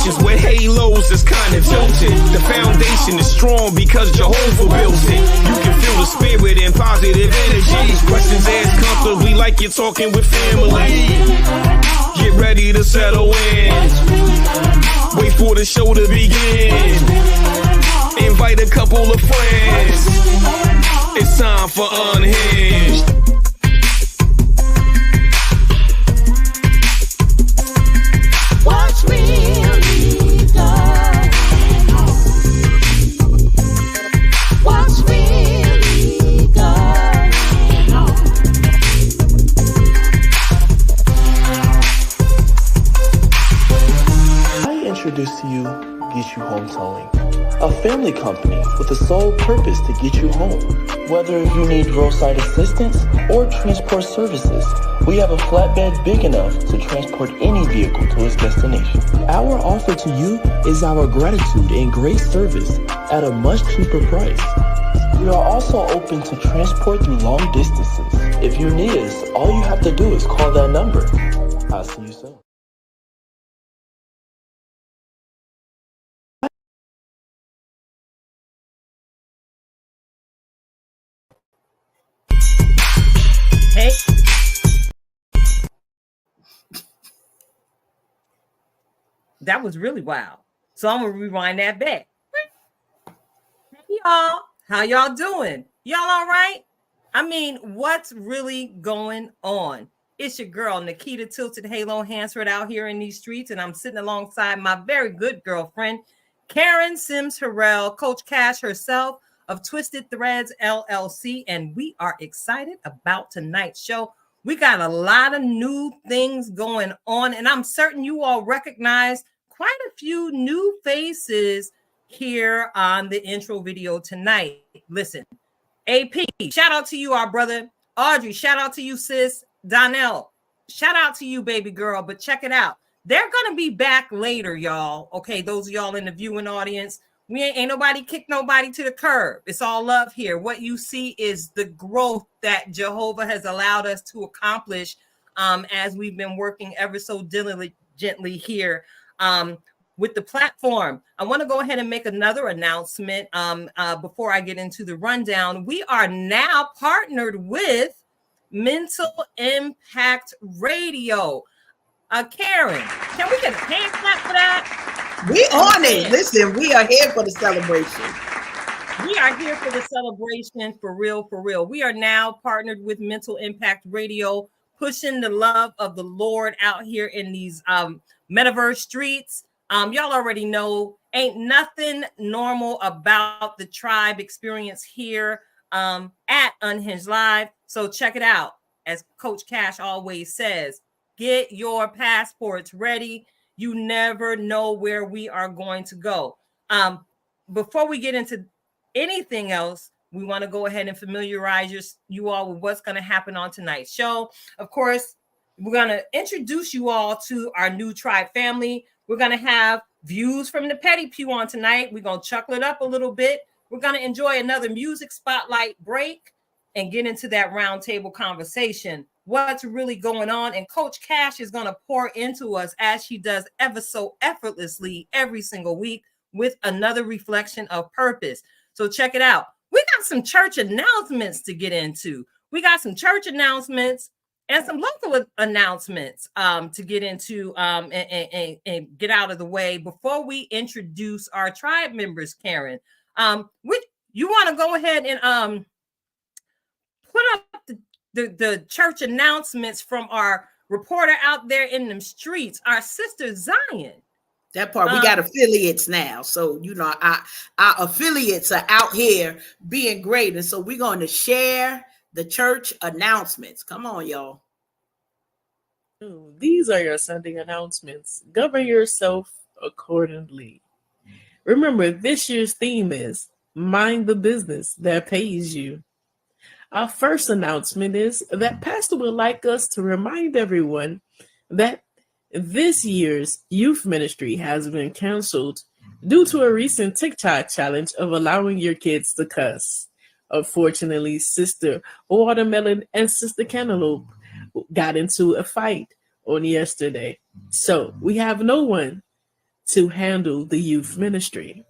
situations where halos is kind of tilted. The foundation is strong because Jehovah built it. You can feel the spirit and positive energy. Questions asked comfortably like you're talking with family. Get ready to settle in. Wait for the show to begin. Invite a couple of friends. It's time for Unhinged. What's really going on? What's really going on? I introduce to you Get You Home Towing, a family company with the sole purpose to get you home. Whether you need roadside assistance or transport services, we have a flatbed big enough to transport any vehicle to its destination. Our offer to you is our gratitude and great service at a much cheaper price. We are also open to transport through long distances. If you need us, all you have to do is call that number. I'll see you soon. Hey. That was really wild. So I'm going to rewind that back. Hey, y'all. How y'all doing? Y'all all right? I mean, what's really going on? It's your girl, Nikita Tilted Halo Hansford out here in these streets, and I'm sitting alongside my very good girlfriend, Karen Sims Harrell, Coach Cash herself of Twisted Threads LLC, and we are excited about tonight's show. We got a lot of new things going on, and I'm certain you all recognize quite a few new faces here on the intro video tonight. Listen, AP, shout out to you, our brother. Audrey, shout out to you, sis. Donnell, shout out to you, baby girl. But check it out. They're going to be back later, y'all. Okay, those of y'all in the viewing audience, we ain't nobody kick nobody to the curb. It's all love here. What you see is the growth that Jehovah has allowed us to accomplish as we've been working ever so diligently here with the platform. I want to go ahead and make another announcement before I get into the rundown. We are now partnered with Mental Impact Radio. Karen, can we get a hand clap for that? We on it. Listen, we are here for the celebration. We are here for the celebration, for real, for real. We are now partnered with Mental Impact Radio, pushing the love of the Lord out here in these metaverse streets. Y'all already know, ain't nothing normal about the tribe experience here at Unhinged Live. So check it out. As Coach Cash always says, get your passports ready. You never know where we are going to go. Before we get into anything else, we want to go ahead and familiarize you all with what's going to happen on tonight's show. Of course, we're going to introduce you all to our new tribe family. We're going to have views from the Petty Pew on tonight. We're going to chuckle it up a little bit. We're going to enjoy another music spotlight break and get into that roundtable conversation. What's really going on? And Coach Cash is going to pour into us as she does ever so effortlessly every single week with another reflection of purpose. So check it out. We got some church announcements to get into. We got some church announcements and some local announcements to get into and get out of the way before we introduce our tribe members, Karen. You want to go ahead and put up the church announcements from our reporter out there in them streets, our sister Zion. That part, we got affiliates now. So, you know, our affiliates are out here being great. And so we're going to share the church announcements. Come on, y'all. These are your Sunday announcements. Govern yourself accordingly. Remember, this year's theme is Mind the Business That Pays You. Our first announcement is that Pastor would like us to remind everyone that this year's youth ministry has been canceled due to a recent TikTok challenge of allowing your kids to cuss. Unfortunately, Sister Watermelon and Sister Cantaloupe got into a fight on yesterday. So we have no one to handle the youth ministry.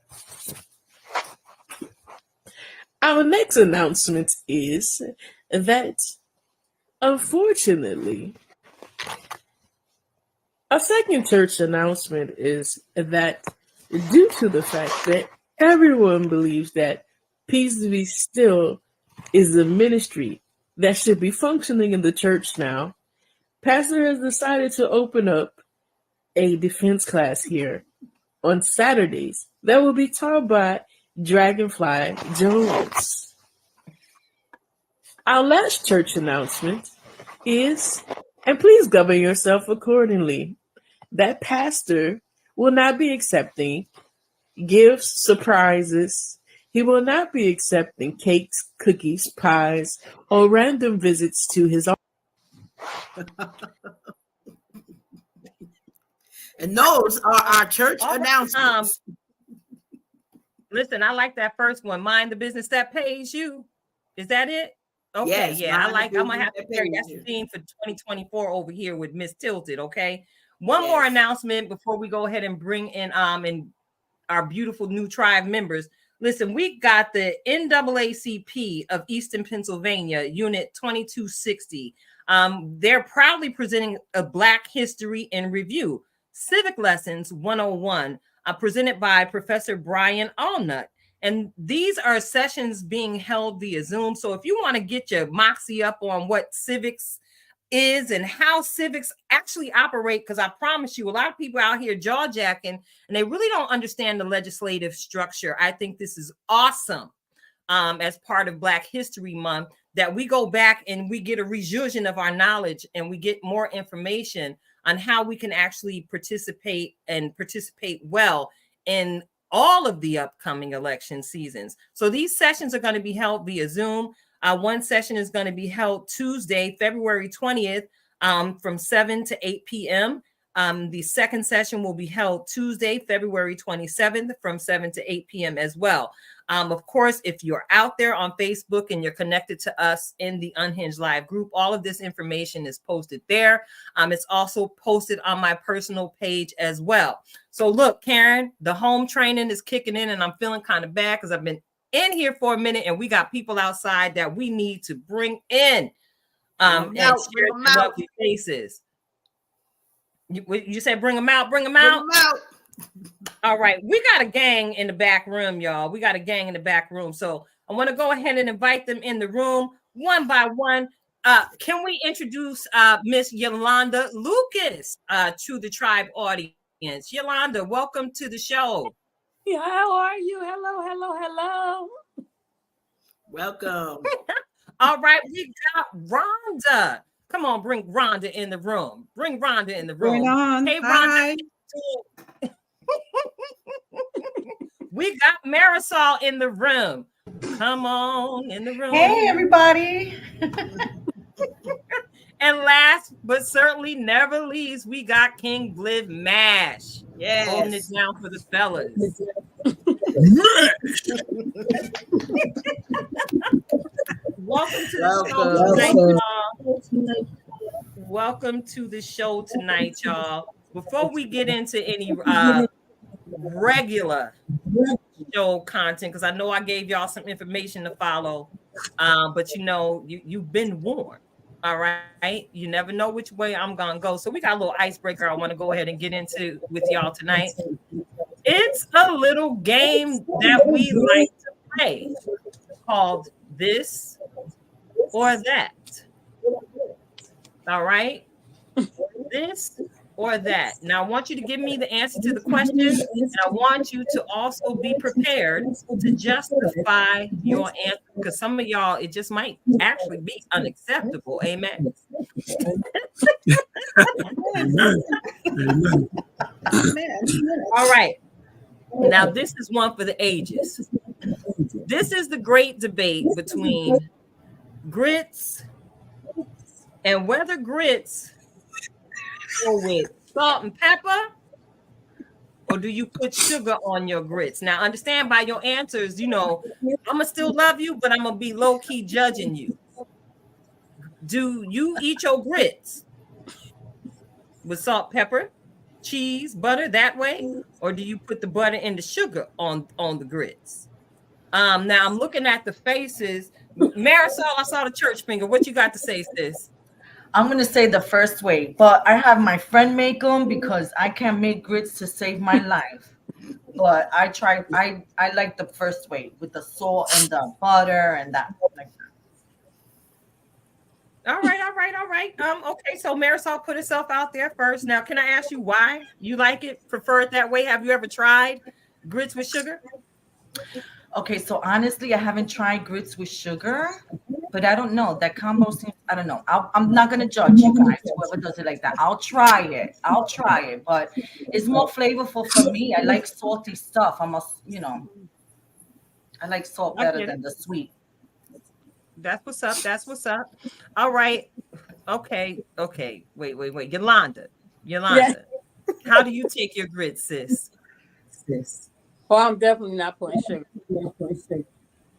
Our next announcement is that, unfortunately, a second church announcement is that due to the fact that everyone believes that Peace Be Still is a ministry that should be functioning in the church now, Pastor has decided to open up a defense class here on Saturdays that will be taught by Dragonfly Jones. Our last church announcement is, and please govern yourself accordingly, that pastor will not be accepting gifts, surprises. He will not be accepting cakes, cookies, pies, or random visits to his office. And those are our church announcements. Listen, I like that first one. Mind the business that pays you. Is that it? Okay, Yes, yeah. I'm mind the gonna have to business that carry pays that's you. the theme for 2024 over here with Miss Tilted. Okay. One Yes. more announcement before we go ahead and bring in our beautiful new tribe members. Listen, we got the NAACP of Eastern Pennsylvania, Unit 2260. They're proudly presenting a Black History in Review, Civic Lessons 101, presented by Professor Brian Allnut. And these are sessions being held via Zoom. So if you want to get your moxie up on what civics is and how civics actually operate, because I promise you, a lot of people out here jaw jacking and they really don't understand the legislative structure. I think this is awesome. As part of Black History Month, that we go back and we get a rejuvenation of our knowledge and we get more information on how we can actually participate well in all of the upcoming election seasons. So these sessions are going to be held via Zoom. One session is going to be held Tuesday, February 20th, from 7 to 8 p.m. The second session will be held Tuesday, February 27th, from 7 to 8 p.m. as well. Of course, if you're out there on Facebook and you're connected to us in the Unhinged Live group, all of this information is posted there. It's also posted on my personal page as well. So look, Karen, the home training is kicking in and I'm feeling kind of bad because I've been in here for a minute and we got people outside that we need to bring in and share their lovely faces. You said bring them out, bring them out. All right, we got a gang in the back room, y'all. We got a gang in the back room. So I want to go ahead and invite them in the room one by one. Can we introduce Miss Yolanda Lucas to the tribe audience? Yolanda, welcome to the show. How are you? Hello. Welcome. All right, we got Rhonda. Come on, bring Rhonda in the room. Bring Rhonda in the room. Hey, Rhonda. We got Marisol in the room. Come on in the room. Hey, everybody. And last but certainly never least, we got King Bliv Mash. Yes. Holding it down for the fellas. Welcome to the show tonight, y'all. Welcome to the show tonight, y'all. Before we get into any regular show content, because I know I gave y'all some information to follow, but you know, you've been warned. All right, you never know which way I'm gonna go. So we got a little icebreaker I want to go ahead and get into with y'all tonight. It's a little game that we like to play called This or That. All right, this or that. Now I want you to give me the answer to the question, and I want you to also be prepared to justify your answer, because some of y'all, it just might actually be unacceptable. Amen. All right. Now this is one for the ages. This is the great debate between grits and whether grits go with salt and pepper, or do you put sugar on your grits? Now, understand by your answers, you know, I'm gonna still love you, but I'm gonna be low-key judging you. Do you eat your grits with salt, pepper, cheese, butter that way, or do you put the butter and the sugar on the grits? Now I'm looking at the faces. Marisol, I saw the church finger. What you got to say, sis? I'm gonna say the first way, but I have my friend make them because I can't make grits to save my life. But I try. I like the first way with the salt and the butter and that. Like All right, all right, all right. Okay, so Marisol put herself out there first. Now, can I ask you why you like it, prefer it that way? Have you ever tried grits with sugar? okay, so honestly, I haven't tried grits with sugar, but I don't know. That combo seems. I don't know. I'm not gonna judge you guys. Whoever does it like that, I'll try it. I'll try it, but it's more flavorful for me. I like salty stuff. I like salt I better get it. than the sweet. That's what's up. That's what's up. All right. Okay. Okay. Wait. Yolanda. Yes. How do you take your grits, sis? Well, I'm definitely not putting sugar.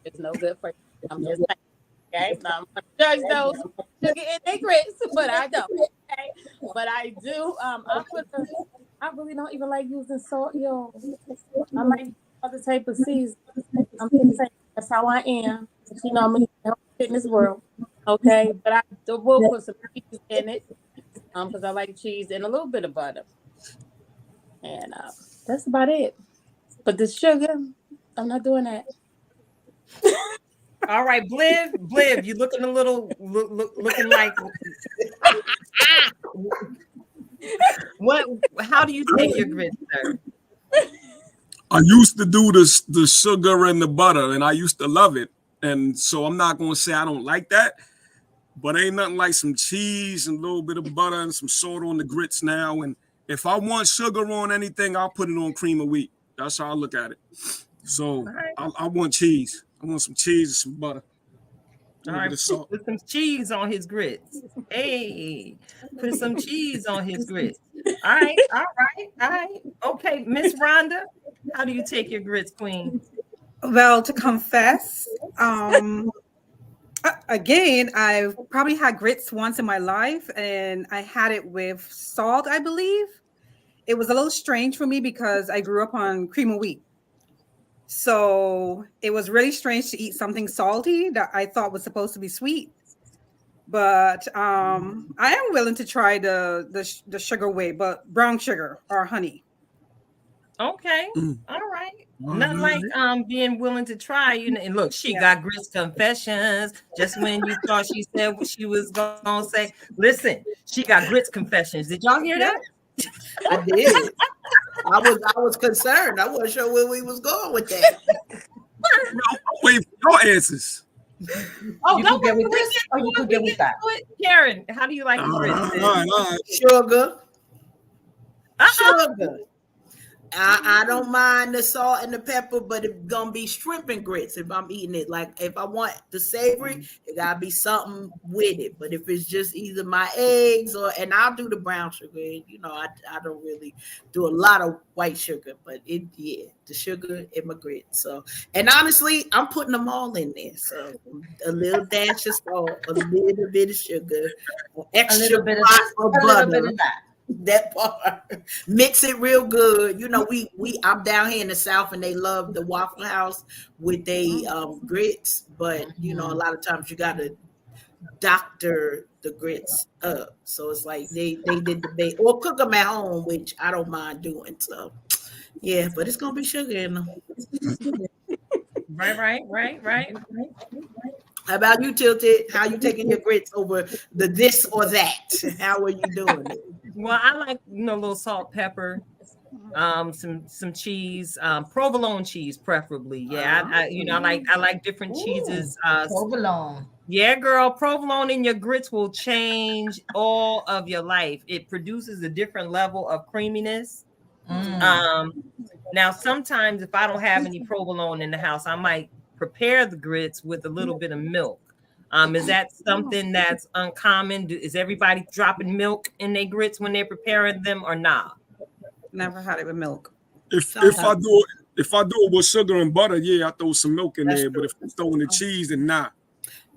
It's no good for you. I'm just saying, okay? Now, I'm gonna judge those who sugar in their grits, but I don't. Okay? But I do. I really don't even like using salt, yo. I like other type of season. I'm just saying that's how I am. You know, I'm in the fitness world. Okay, but I will put some cheese in it. Because I like cheese and a little bit of butter. And that's about it. But the sugar, I'm not doing that. All right, Bliv, you looking a little looking like what? How do you take your grits, sir? I used to do the sugar and the butter, and I used to love it. And so I'm not gonna say I don't like that, but ain't nothing like some cheese and a little bit of butter and some salt on the grits now. And if I want sugar on anything, I'll put it on cream of wheat. That's how I look at it. So I want cheese. I want some cheese and some butter. All right, put some cheese on his grits. Hey, put some cheese on his grits. All right. Okay, Miss Rhonda, how do you take your grits, Queen? Well, to confess, again, I've probably had grits once in my life, and I had it with salt, I believe. It was a little strange for me because I grew up on cream of wheat. So it was really strange to eat something salty that I thought was supposed to be sweet. But I am willing to try the sugar way, but brown sugar or honey. Okay. All right. Nothing like being willing to try. You know, and look, she got grits confessions. Just when you thought she said what she was gonna say. Listen, she got grits confessions. Did y'all hear that? I did. I was concerned. I wasn't sure where we was going with that. Wait for your answers. Oh, you don't could get with we this, or you could get with that. Karen, how do you like your grits? All right. Sugar. Sugar. I don't mind the salt and the pepper, but it's gonna be shrimp and grits if I'm eating it. Like if I want the savory, it gotta be something with it. But if it's just either my eggs and I'll do the brown sugar. You know, I don't really do a lot of white sugar, but the sugar in my grits. So, and honestly, I'm putting them all in there. So a little dash of salt, a little bit of sugar, extra bit of butter. That part, mix it real good. You know, I'm down here in the South, and they love the Waffle House with they grits. But you know, a lot of times you gotta doctor the grits up. So it's like they did the bake or cook them at home, which I don't mind doing. So yeah, but it's gonna be sugar in them. Right. How about you, Tilted? How you taking your grits over the this or that? How are you doing it? Well, I like a little salt, pepper, some cheese, provolone cheese, preferably. Yeah, I like different cheeses. Provolone. Yeah, girl, provolone in your grits will change all of your life. It produces a different level of creaminess. Now, sometimes if I don't have any provolone in the house, I might prepare the grits with a little bit of milk. Is that something that's uncommon? Is everybody dropping milk in their grits when they're preparing them or not? Never had it with milk. If I do it with sugar and butter, yeah, I throw some milk in there. But if I'm throwing the cheese, then nah.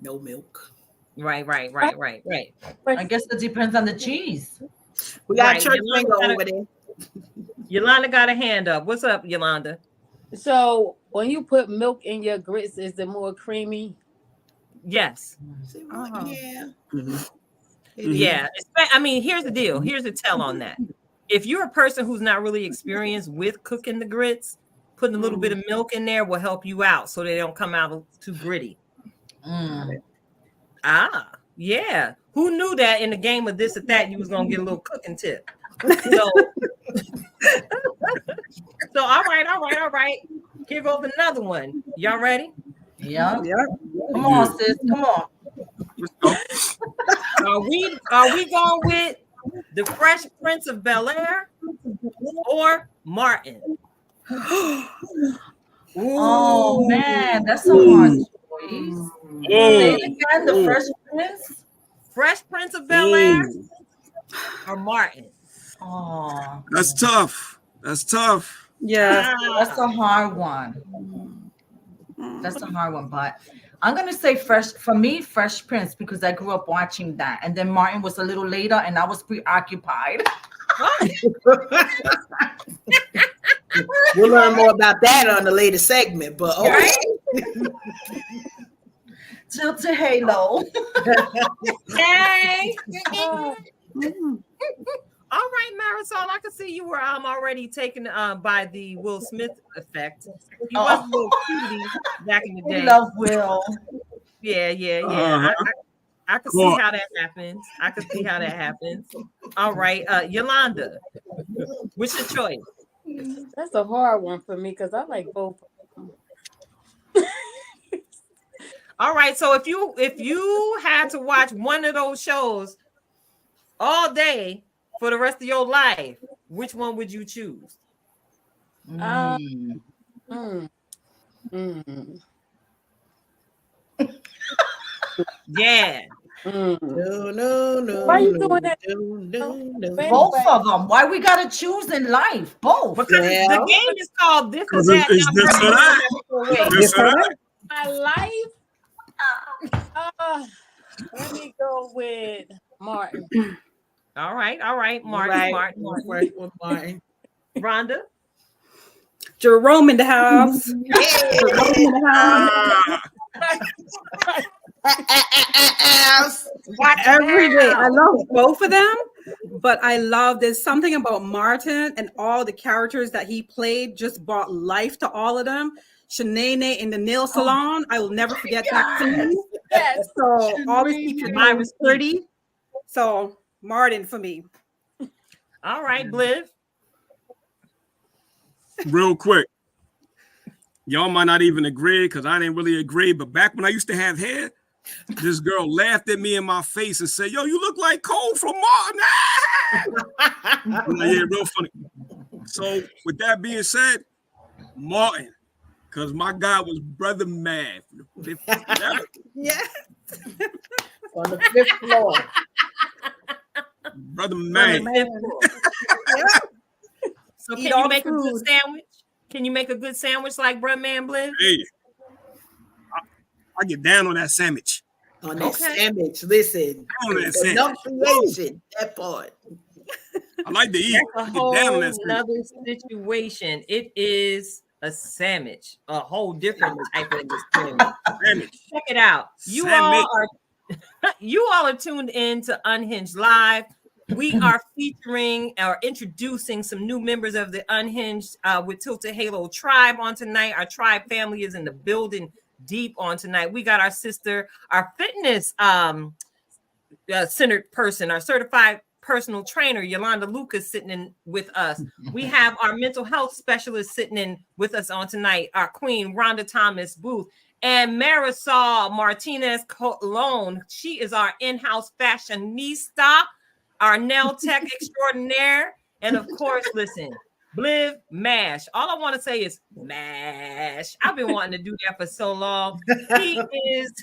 No milk. Right. I guess it depends on the cheese. We got church finger over there. Yolanda got a hand up. What's up, Yolanda? So when you put milk in your grits, is it more creamy? Yes. Yeah. Yeah. I mean, here's the deal. Here's the tell on that. If you're a person who's not really experienced with cooking the grits, putting a little bit of milk in there will help you out so they don't come out too gritty. Ah, yeah. Who knew that in the game of this or that you was gonna get a little cooking tip? So, so all right. Here goes another one. Y'all ready? Yeah. Come on, sis. Come on. Are we going with the Fresh Prince of Bel-Air or Martin? Oh man, that's a hard choice. Say it again, the Fresh Prince. Fresh Prince of Bel-Air or Martin? Oh, That's tough. That's tough. Yeah. that's a hard one. That's a hard one, but I'm gonna say Fresh Prince, because I grew up watching that, and then Martin was a little later, and I was preoccupied. We'll learn more about that on the later segment, but Right? Tilt to Halo. Yay! All right, Marisol, I can see you were already taken by the Will Smith effect. He was a little cutie back in the day. We love Will. Yeah. I can see how that happens. All right, Yolanda, what's your choice? That's a hard one for me because I like both. All right, so if you had to watch one of those shows all day for the rest of your life, which one would you choose? Yeah. No. Why you doing that? No. Both of them. Why we gotta choose in life? Both. Because the game is called This or That. It's this or that. This or that. My life. Let me go with Martin. All right, Martin. Rhonda. Jerome in the house. Jerome in the house. Every day. I love both of them, but I love there's something about Martin and all the characters that he played just brought life to all of them. Shanae in the nail salon. I will never forget that scene. Yes. So always keep your mind pretty. So Martin for me. All right, Bliv. Real quick. Y'all might not even agree because I didn't really agree. But back when I used to have hair, this girl laughed at me in my face and said, "Yo, you look like Cole from Martin." Yeah, real funny. So with that being said, Martin, because my guy was Brother Man. Yeah. On the 5th floor. Brother Man. So can you make a good sandwich? Can you make a good sandwich like Brother Man Bliv? Hey, I get down on that sandwich. On that sandwich, listen. Pronunciation, that part. I like to eat. That's a Get down on whole that another situation. It is a sandwich, a whole different type of sandwich. Check it out. You all are tuned in to Unhinged Live. We are featuring or introducing some new members of the Unhinged with Tilted Halo Tribe on tonight. Our tribe family is in the building deep on tonight. We got our sister, our fitness centered person, our certified personal trainer, Yolanda Lucas, sitting in with us. We have our mental health specialist sitting in with us on tonight, our queen, Rhonda Thomas Booth, and Marisol Martinez Colon. She is our in-house fashionista, our nail tech extraordinaire, and of course, listen, Bliv Mash. All I want to say is Mash. I've been wanting to do that for so long. He is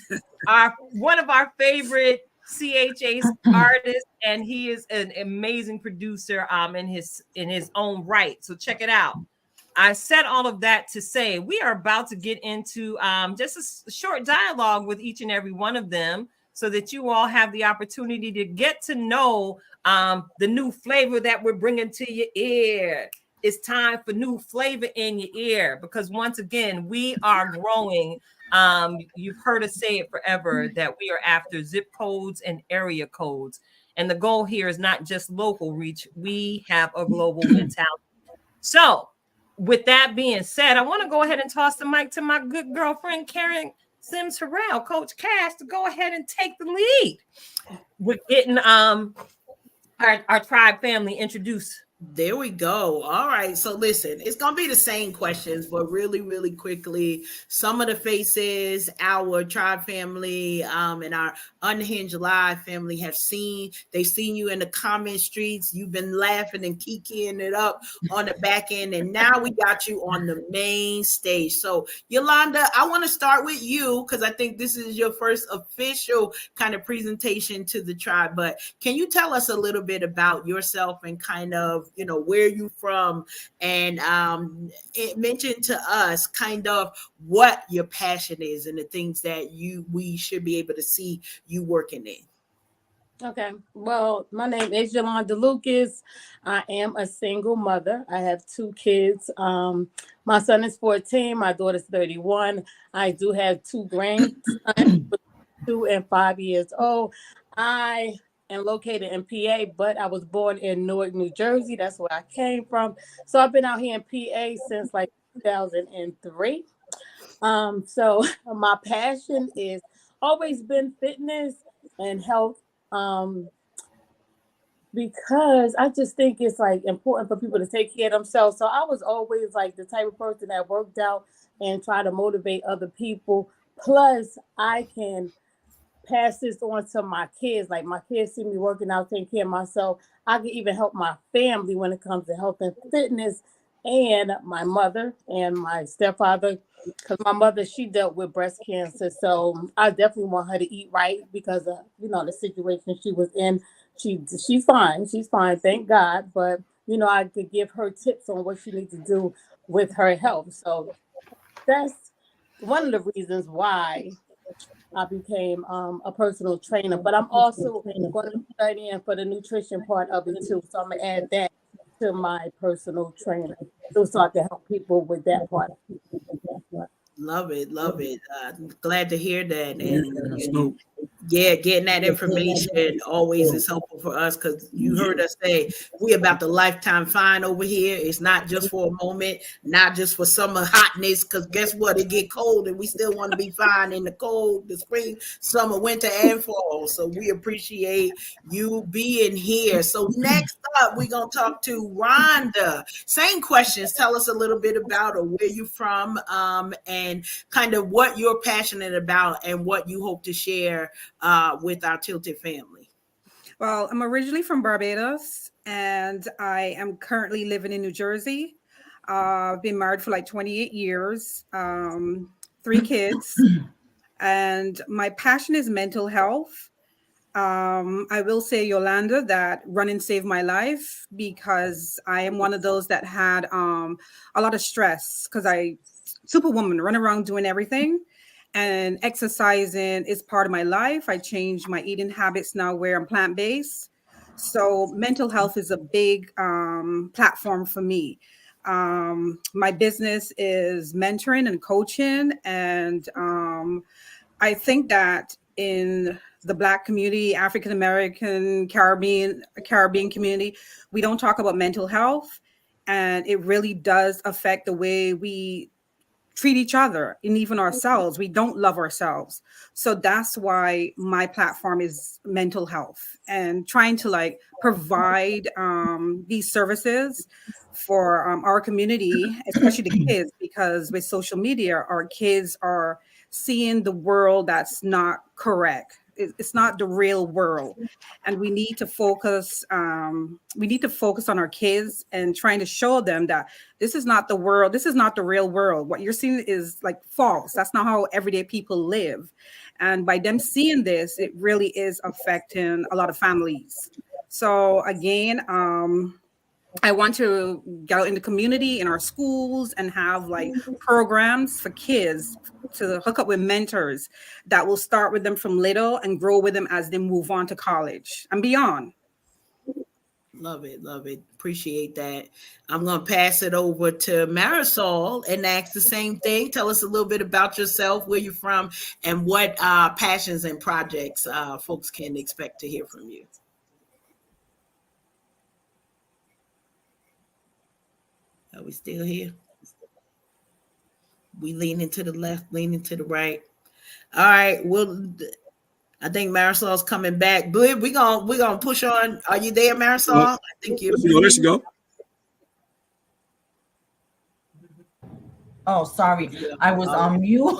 one of our favorite CHA's artists, and he is an amazing producer in his own right. So check it out. I said all of that to say we are about to get into just a short dialogue with each and every one of them, so that you all have the opportunity to get to know the new flavor that we're bringing to your ear. It's time for new flavor in your ear because once again, we are growing. You've heard us say it forever that we are after zip codes and area codes. And the goal here is not just local reach, we have a global mentality. So, with that being said, I want to go ahead and toss the mic to my good girlfriend, Karen Sims Harrell, Coach Cash, to go ahead and take the lead with getting our tribe family introduced. There we go. All right. So listen, it's gonna be the same questions, but really, really quickly. Some of the faces our tribe family and our Unhinged Live family have seen. They've seen you in the comment streets. You've been laughing and kikiing it up on the back end, and now we got you on the main stage. So Yolanda, I want to start with you because I think this is your first official kind of presentation to the tribe. But can you tell us a little bit about yourself and kind of where you from, and it mentioned to us kind of what your passion is and the things that we should be able to see you working in. Okay. Well, my name is Yolanda Lucas. I am a single mother. I have 2 kids. My son is 14. My daughter's 31. I do have 2 grandsons, 2 and 5 years old. I am located in PA, but I was born in Newark, New Jersey. That's where I came from. So I've been out here in PA since like 2003. So my passion is always been fitness and health. Because I just think it's like important for people to take care of themselves. So I was always like the type of person that worked out and try to motivate other people. Plus, I can pass this on to my kids. Like my kids see me working out, taking care of myself. I can even help my family when it comes to health and fitness, and my mother and my stepfather. Because my mother, she dealt with breast cancer. So I definitely want her to eat right because of, the situation she was in. She's fine. She's fine. Thank God. But, I could give her tips on what she needs to do with her health. So that's one of the reasons why I became a personal trainer. But I'm also going to study in for the nutrition part of it too. So I'm going to add that to my personal trainer so I can help people with that part. Love it. Glad to hear that. And Yeah, getting that information always is helpful for us because you heard us say we about the lifetime fine over here. It's not just for a moment, not just for summer hotness, because guess what? It get cold and we still want to be fine in the cold, the spring, summer, winter, and fall. So we appreciate you being here. So next up, we're going to talk to Rhonda. Same questions. Tell us a little bit about her, where you from, and kind of what you're passionate about and what you hope to share with our Tilted family. Well, I'm originally from Barbados and I am currently living in New Jersey. I've been married for like 28 years, 3 kids, and my passion is mental health. I will say, Yolanda, that running saved my life because I am one of those that had a lot of stress because superwoman, run around doing everything. And exercising is part of my life. I changed my eating habits now where I'm plant-based. So mental health is a big platform for me. My business is mentoring and coaching. And I think that in the Black community, African American, Caribbean community, we don't talk about mental health. And it really does affect the way we treat each other and even ourselves. We don't love ourselves. So that's why my platform is mental health and trying to like provide these services for our community, especially the kids, because with social media, our kids are seeing the world that's not correct. It's not the real world, and we need to focus. We need to focus on our kids and trying to show them that this is not the world. This is not the real world. What you're seeing is like false. That's not how everyday people live. And by them seeing this, it really is affecting a lot of families. So again, I want to get out in the community, in our schools, and have like programs for kids to hook up with mentors that will start with them from little and grow with them as they move on to college and beyond. Love it, love it. Appreciate that. I'm going to pass it over to Marisol and ask the same thing. Tell us a little bit about yourself, where you're from, and what passions and projects folks can expect to hear from you. Are we still here? We leaning to the left, leaning to the right. All right. Well, I think Marisol's coming back. But we're gonna push on. Are you there, Marisol? I think you're There she muted. go. Oh, sorry, Yeah. I was All right. on mute.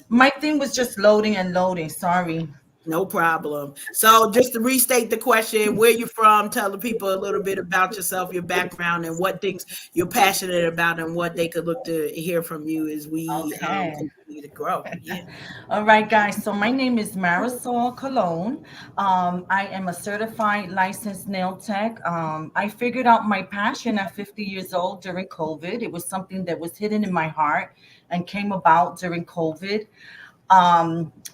My thing was just loading and loading. Sorry. No problem. So just to restate the question, where you from, tell the people a little bit about yourself, your background, and what things you're passionate about, and what they could look to hear from you as we Okay. continue to grow. Yeah. All right, guys. So my name is Marisol Colon. I am a certified licensed nail tech. I figured out my passion at 50 years old during COVID. It was something that was hidden in my heart and came about during COVID.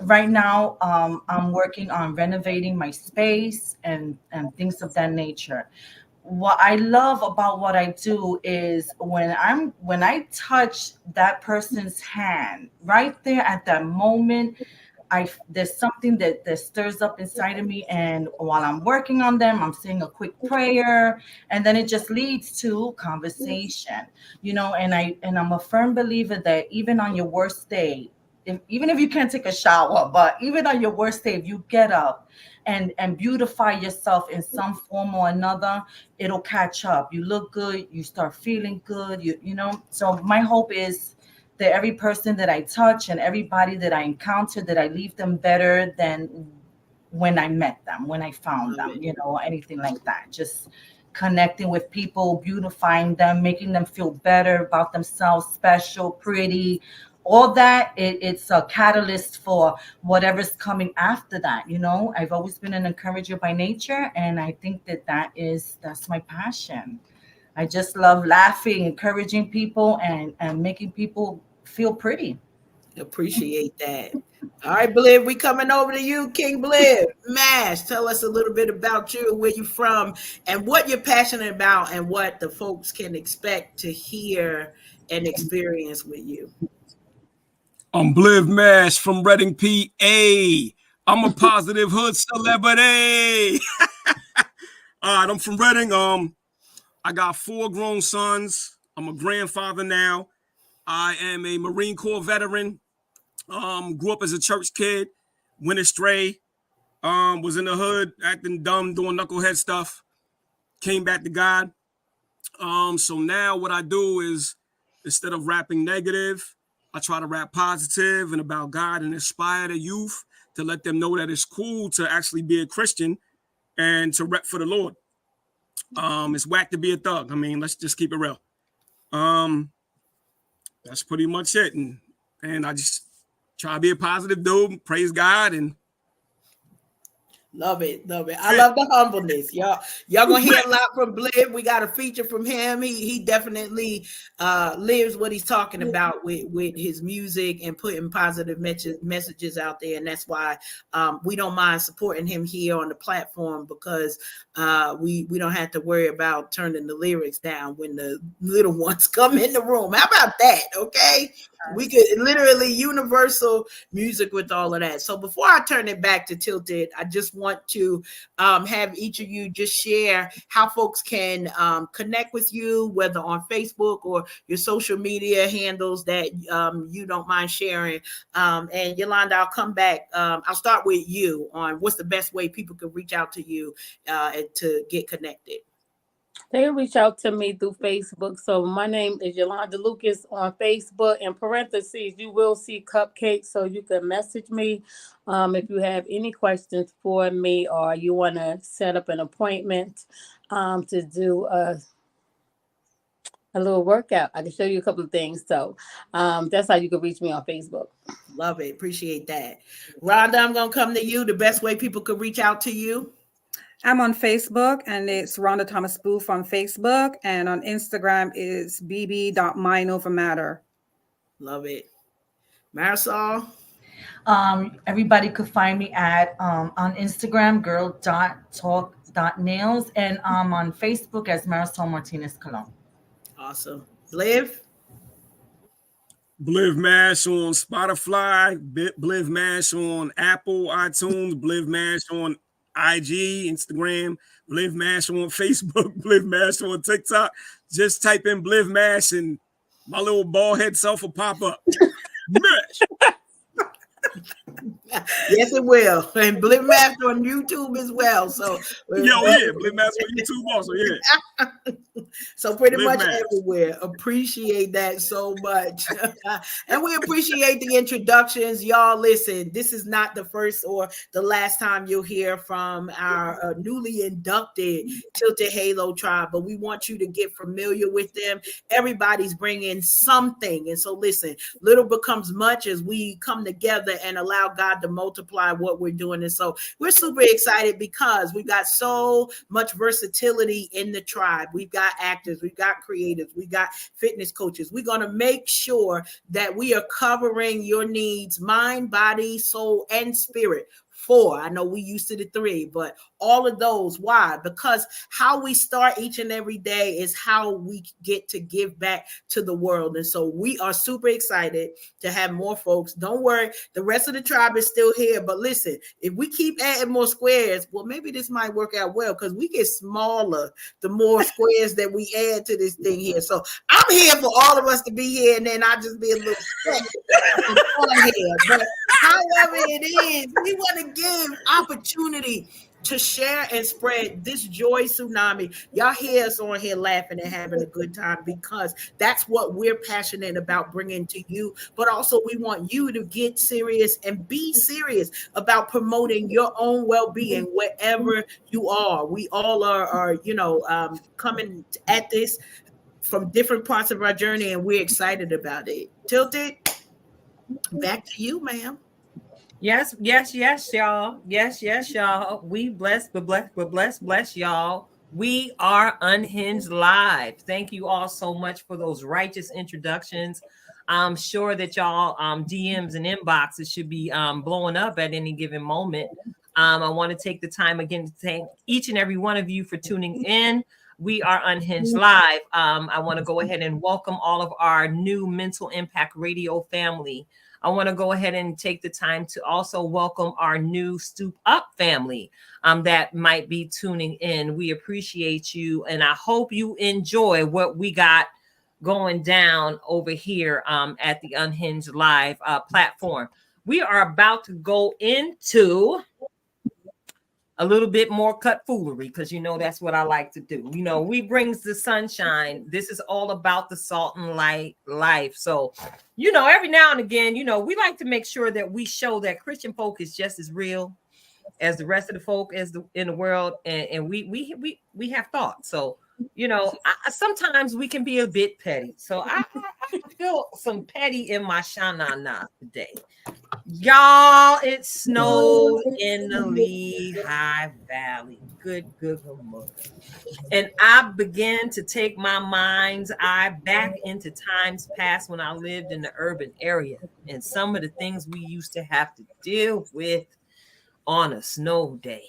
Right now, I'm working on renovating my space and things of that nature. What I love about what I do is when I touch that person's hand right there at that moment, there's something that stirs up inside of me, and while I'm working on them, I'm saying a quick prayer, and then it just leads to conversation, and I'm a firm believer that even on your worst day, even if you can't take a shower, but even on your worst day, if you get up and beautify yourself in some form or another, it'll catch up. You look good, you start feeling good, so my hope is that every person that I touch and everybody that I encounter, that I leave them better than when I met them, when I found Love them, it. anything like that. Just connecting with people, beautifying them, making them feel better about themselves, special, pretty, all that. It's a catalyst for whatever's coming after that. I've always been an encourager by nature, and I think that's my passion. I just love laughing, encouraging people, and making people feel pretty. Appreciate that. All right, Bliv, we coming over to you, King Bliv. Mash, tell us a little bit about you, where you from, and what you're passionate about, and what the folks can expect to hear and experience with you. I'm Bliv Mash from Reading, PA. I'm a positive hood celebrity. All right, I'm from Reading. I got 4 grown sons. I'm a grandfather now. I am a Marine Corps veteran. Grew up as a church kid, went astray. Was in the hood, acting dumb, doing knucklehead stuff. Came back to God. So now what I do is, instead of rapping negative, I try to rap positive and about God and inspire the youth to let them know that it's cool to actually be a Christian and to rep for the Lord. It's whack to be a thug. I mean, let's just keep it real. Um, that's pretty much it. And I just try to be a positive dude, praise God, and Love it, love it. I love the humbleness. Y'all gonna hear a lot from Bliv. We got a feature from him. He definitely lives what he's talking about with his music and putting positive messages out there. And that's why we don't mind supporting him here on the platform, because we don't have to worry about turning the lyrics down when the little ones come in the room. How about that? Okay. We could literally universal music with all of that. So before I turn it back to Tilted, I just want to have each of you just share how folks can connect with you, whether on Facebook or your social media handles that you don't mind sharing. And Yolanda, I'll come back. I'll start with you on what's the best way people can reach out to you to get connected. They reach out to me through Facebook. So my name is Yolanda Lucas on Facebook. In parentheses, you will see Cupcake, so you can message me if you have any questions for me, or you want to set up an appointment to do a little workout. I can show you a couple of things. So that's how you can reach me on Facebook. Love it. Appreciate that. Rhonda, I'm going to come to you. The best way people could reach out to you. I'm on Facebook, and it's Rhonda Thomas Booth on Facebook, and on Instagram is bb.mindovermatter. Love it. Marisol. Everybody could find me at on Instagram, girl.talk Nails, and on Facebook as Marisol Martinez Colon. Awesome. Liv? Bliv Mash on Spotify, Bliv Mash on Apple, iTunes, Bliv Mash on IG, Instagram, Bliv Mash on Facebook, Bliv Mash on TikTok. Just type in Bliv Mash and my little bald head self will pop up. Mash. Yes, it will. And Blip Master on YouTube as well. So Blip Master on YouTube also, yeah. So pretty Blip much Master. everywhere. Appreciate that so much. And we appreciate the introductions. Y'all, listen, this is not the first or the last time you'll hear from our newly inducted Tilted Halo tribe, but we want you to get familiar with them. Everybody's bringing something. And so listen, little becomes much as we come together and allow God to multiply what we're doing. And so we're super excited because we've got so much versatility in the tribe. We've got actors, we've got creatives, we've got fitness coaches. We're going to make sure that we are covering your needs, mind, body, soul, and spirit. 4. I know we used to the 3, but all of those. Why? Because how we start each and every day is how we get to give back to the world. And so we are super excited to have more folks. Don't worry, the rest of the tribe is still here. But listen, if we keep adding more squares, well, maybe this might work out well because we get smaller the more squares that we add to this thing here. So I'm here for all of us to be here, and then I'll just be a little sick on here. But however it is, we want to give opportunity to share and spread this joy tsunami. Y'all hear us on here laughing and having a good time because that's what we're passionate about bringing to you. But also we want you to get serious and be serious about promoting your own well-being wherever you are. We all are coming at this from different parts of our journey, and we're excited about it. Tilted, back to you, ma'am. Yes, y'all. Yes, y'all. We bless, y'all. We are Unhinged Live. Thank you all so much for those righteous introductions. I'm sure that y'all DMs and inboxes should be blowing up at any given moment. I want to take the time again to thank each and every one of you for tuning in. We are Unhinged Live. I want to go ahead and welcome all of our new Mental Impact Radio family. I want to go ahead and take the time to also welcome our new Stoop Up family that might be tuning in. We appreciate you, and I hope you enjoy what we got going down over here at the Unhinged Live platform. We are about to go into a little bit more cut foolery because that's what I like to do. We brings the sunshine. This is all about the salt and light life. So, every now and again, we like to make sure that we show that Christian folk is just as real as the rest of the folk in the world, and we have thoughts. So, sometimes we can be a bit petty. So I feel some petty in my shanana today. Y'all, it snowed in the Lehigh Valley. Good mother. And I began to take my mind's eye back into times past when I lived in the urban area and some of the things we used to have to deal with on a snow day.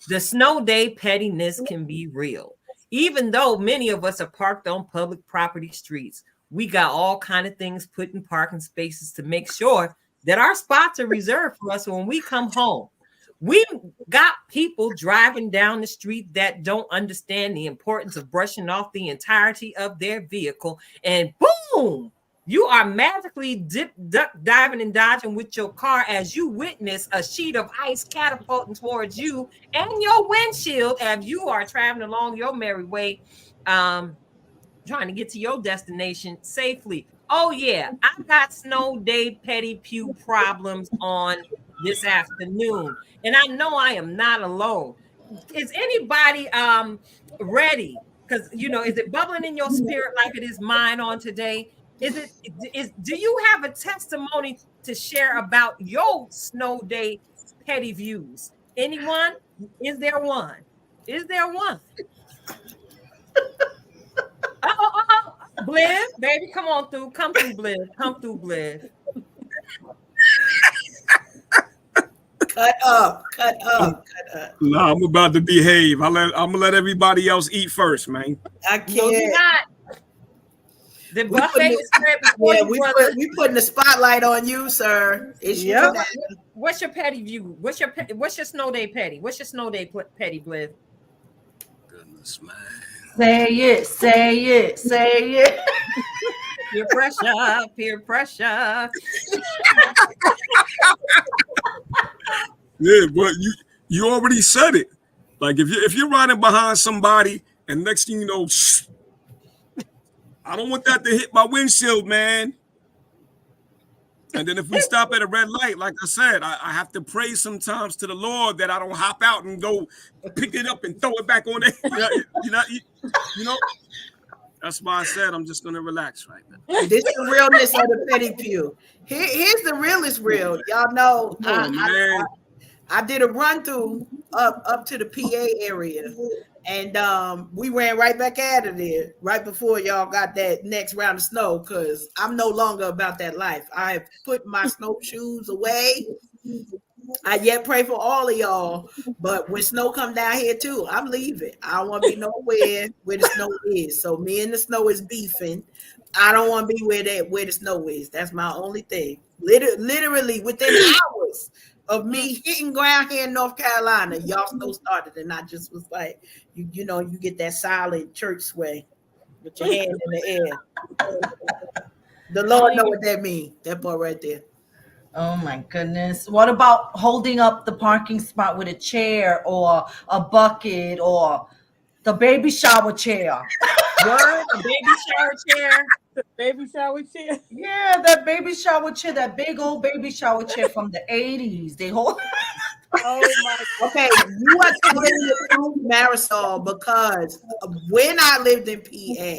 The snow day pettiness can be real. Even though many of us are parked on public property streets, we got all kind of things put in parking spaces to make sure that our spots are reserved for us when we come home. We got people driving down the street that don't understand the importance of brushing off the entirety of their vehicle, and boom, you are magically diving and dodging with your car as you witness a sheet of ice catapulting towards you and your windshield as you are traveling along your merry way, trying to get to your destination safely. Oh yeah, I got snow day petty pew problems on this afternoon, and I know I am not alone. Is anybody ready? Because is it bubbling in your spirit like it is mine on today? Do you have a testimony to share about your snow day petty views? Anyone? Is there one? Bliv, baby, come on through. Come through, Bliv. Cut up. Nah, I'm about to behave. I'm gonna let everybody else eat first, man. I No, you're can't. not. The We buffet putting was spread before Yeah, you, brother. we putting the spotlight on you, sir. It's you Yep. now. What's your petty view? What's your snow day petty? What's your snow day petty, Bliss? Goodness, man. Say it, say it, say it. Peer pressure, peer pressure. Yeah, but you already said it. Like if you're riding behind somebody and next thing you know, I don't want that to hit my windshield, man. And then if we stop at a red light, like I said, I have to pray sometimes to the Lord that I don't hop out and go pick it up and throw it back on there. You know. That's why I said I'm just gonna relax right now. This the realness of the petty pew. Here's the realest real. Y'all know I did a run through up to the PA area, and we ran right back out of there right before y'all got that next round of snow. Cause I'm no longer about that life. I have put my snowshoes away. I yet pray for all of y'all, but when snow come down here too, I'm leaving. I don't want to be nowhere where the snow is. So me and the snow is beefing. I don't want to be where the snow is. That's my only thing. Literally within hours of me hitting ground here in North Carolina, y'all snow started, and I just was like, you get that silent church sway with your hand in the air. The Lord know what that means. That part right there. Oh my goodness. What about holding up the parking spot with a chair or a bucket or the baby shower chair? Word, a baby shower chair. Baby shower chair. Yeah, that baby shower chair, that big old baby shower chair from the 80s. They hold. Oh my. Okay, you are telling the truth, Marisol, because when I lived in PA,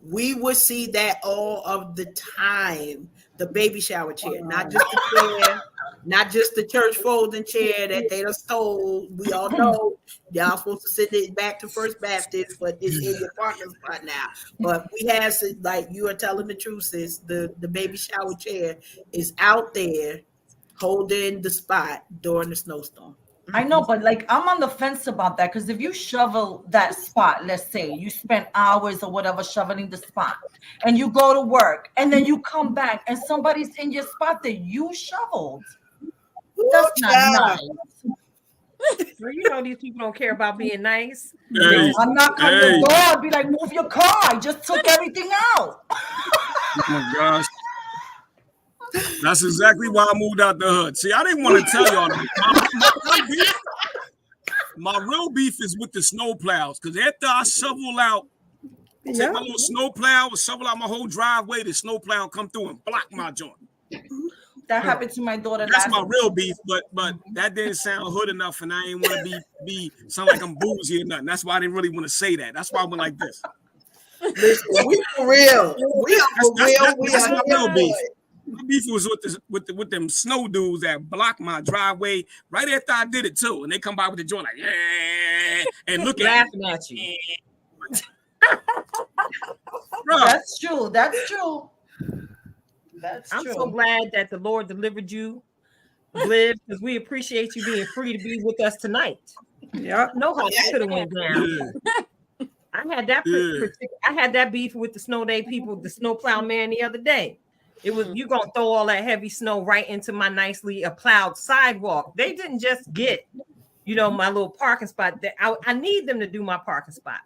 we would see that all of the time. The baby shower chair, not just the chair, not just the church folding chair that they done stole. We all know y'all supposed to send it back to First Baptist, but it's in your parking spot now. But we have, like you are telling the truth, sis, the baby shower chair is out there holding the spot during the snowstorm. I know, but like I'm on the fence about that because if you shovel that spot, let's say you spent hours or whatever shoveling the spot, and you go to work, and then you come back and somebody's in your spot that you shoveled, that's not nice. Well, you know these people don't care about being nice. Hey, I'm not coming to the door. I'd be like, move your car. I just took everything out. oh my gosh. That's exactly why I moved out the hood. See, I didn't want to tell y'all that. My real beef is with the snow plows, because after I shovel out, take my little snow plow, shovel out my whole driveway, the snow plow come through and block my joint. That happened to my daughter. That's my real beef, but that didn't sound hood enough, and I didn't want to be sound like I'm bougie or nothing. That's why I didn't really want to say that. That's why I went like this. Listen, we for real. We are for real. That's my real beef. My beef was with them snow dudes that blocked my driveway right after I did it too, and they come by with the joint like, yeah, and look laughing at you. That's true. That's true. I'm so glad that the Lord delivered you, Liv, because we appreciate you being free to be with us tonight. Yeah, know how that could have went down. Yeah. I had that beef with the snow day people, the snow plow man the other day. It was you gonna throw all that heavy snow right into my nicely plowed sidewalk. They didn't just get, my little parking spot. That I need them to do my parking spot,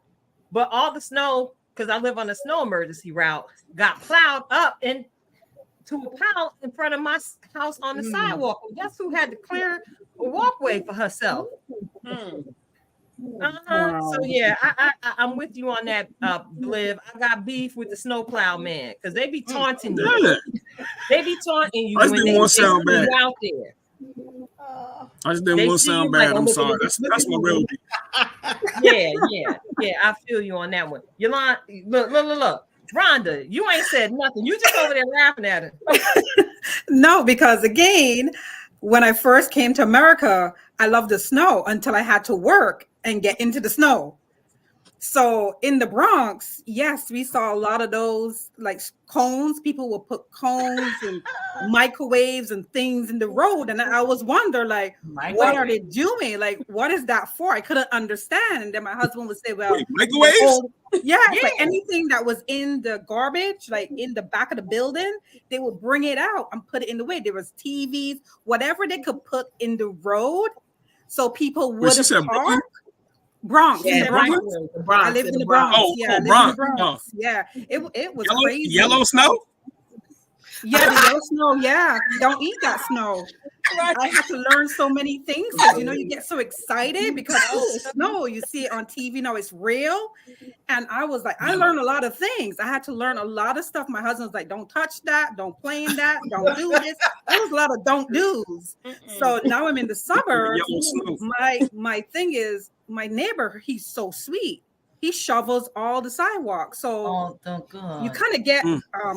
but all the snow, because I live on a snow emergency route, got plowed up into a pile in front of my house on the sidewalk. And guess who had to clear a walkway for herself? So yeah, I'm with you on that, Liv. I got beef with the snowplow man because they be taunting you. Yeah. They be taunting you I just when didn't want to sound bad out there. I just didn't want to sound bad. I'm sorry. That's my real beef. Yeah. I feel you on that one. Yolanda, look. Rhonda, you ain't said nothing. You just over there laughing at her. No, because again, when I first came to America, I loved the snow until I had to work and get into the snow. So in the Bronx, yes, we saw a lot of those like cones. People will put cones and microwaves and things in the road. And I was wonder like, what are they doing? Like, what is that for? I couldn't understand. And then my husband would say, well, Wait, microwaves? yeah, it's like anything that was in the garbage, like in the back of the building, they would bring it out and put it in the way. There was TVs, whatever they could put in the road, so people Wait, would she said Brooklyn? park. Bronx, Yeah, in Bronx. the Bronx. I lived in the Bronx. Oh, Yeah, I lived Bronx. in the Bronx. Yeah, it was Yellow, crazy. yellow snow? Yeah, the yellow snow. Yeah, don't eat that snow. I had to learn so many things because you get so excited because it's snow. You see it on TV now; it's real. And I was like, I learned a lot of things. I had to learn a lot of stuff. My husband was like, "Don't touch that. Don't play in that. Don't do this." There was a lot of don't do's. So now I'm in the suburbs. My thing is, my neighbor. He's so sweet. He shovels all the sidewalks. So you kind of get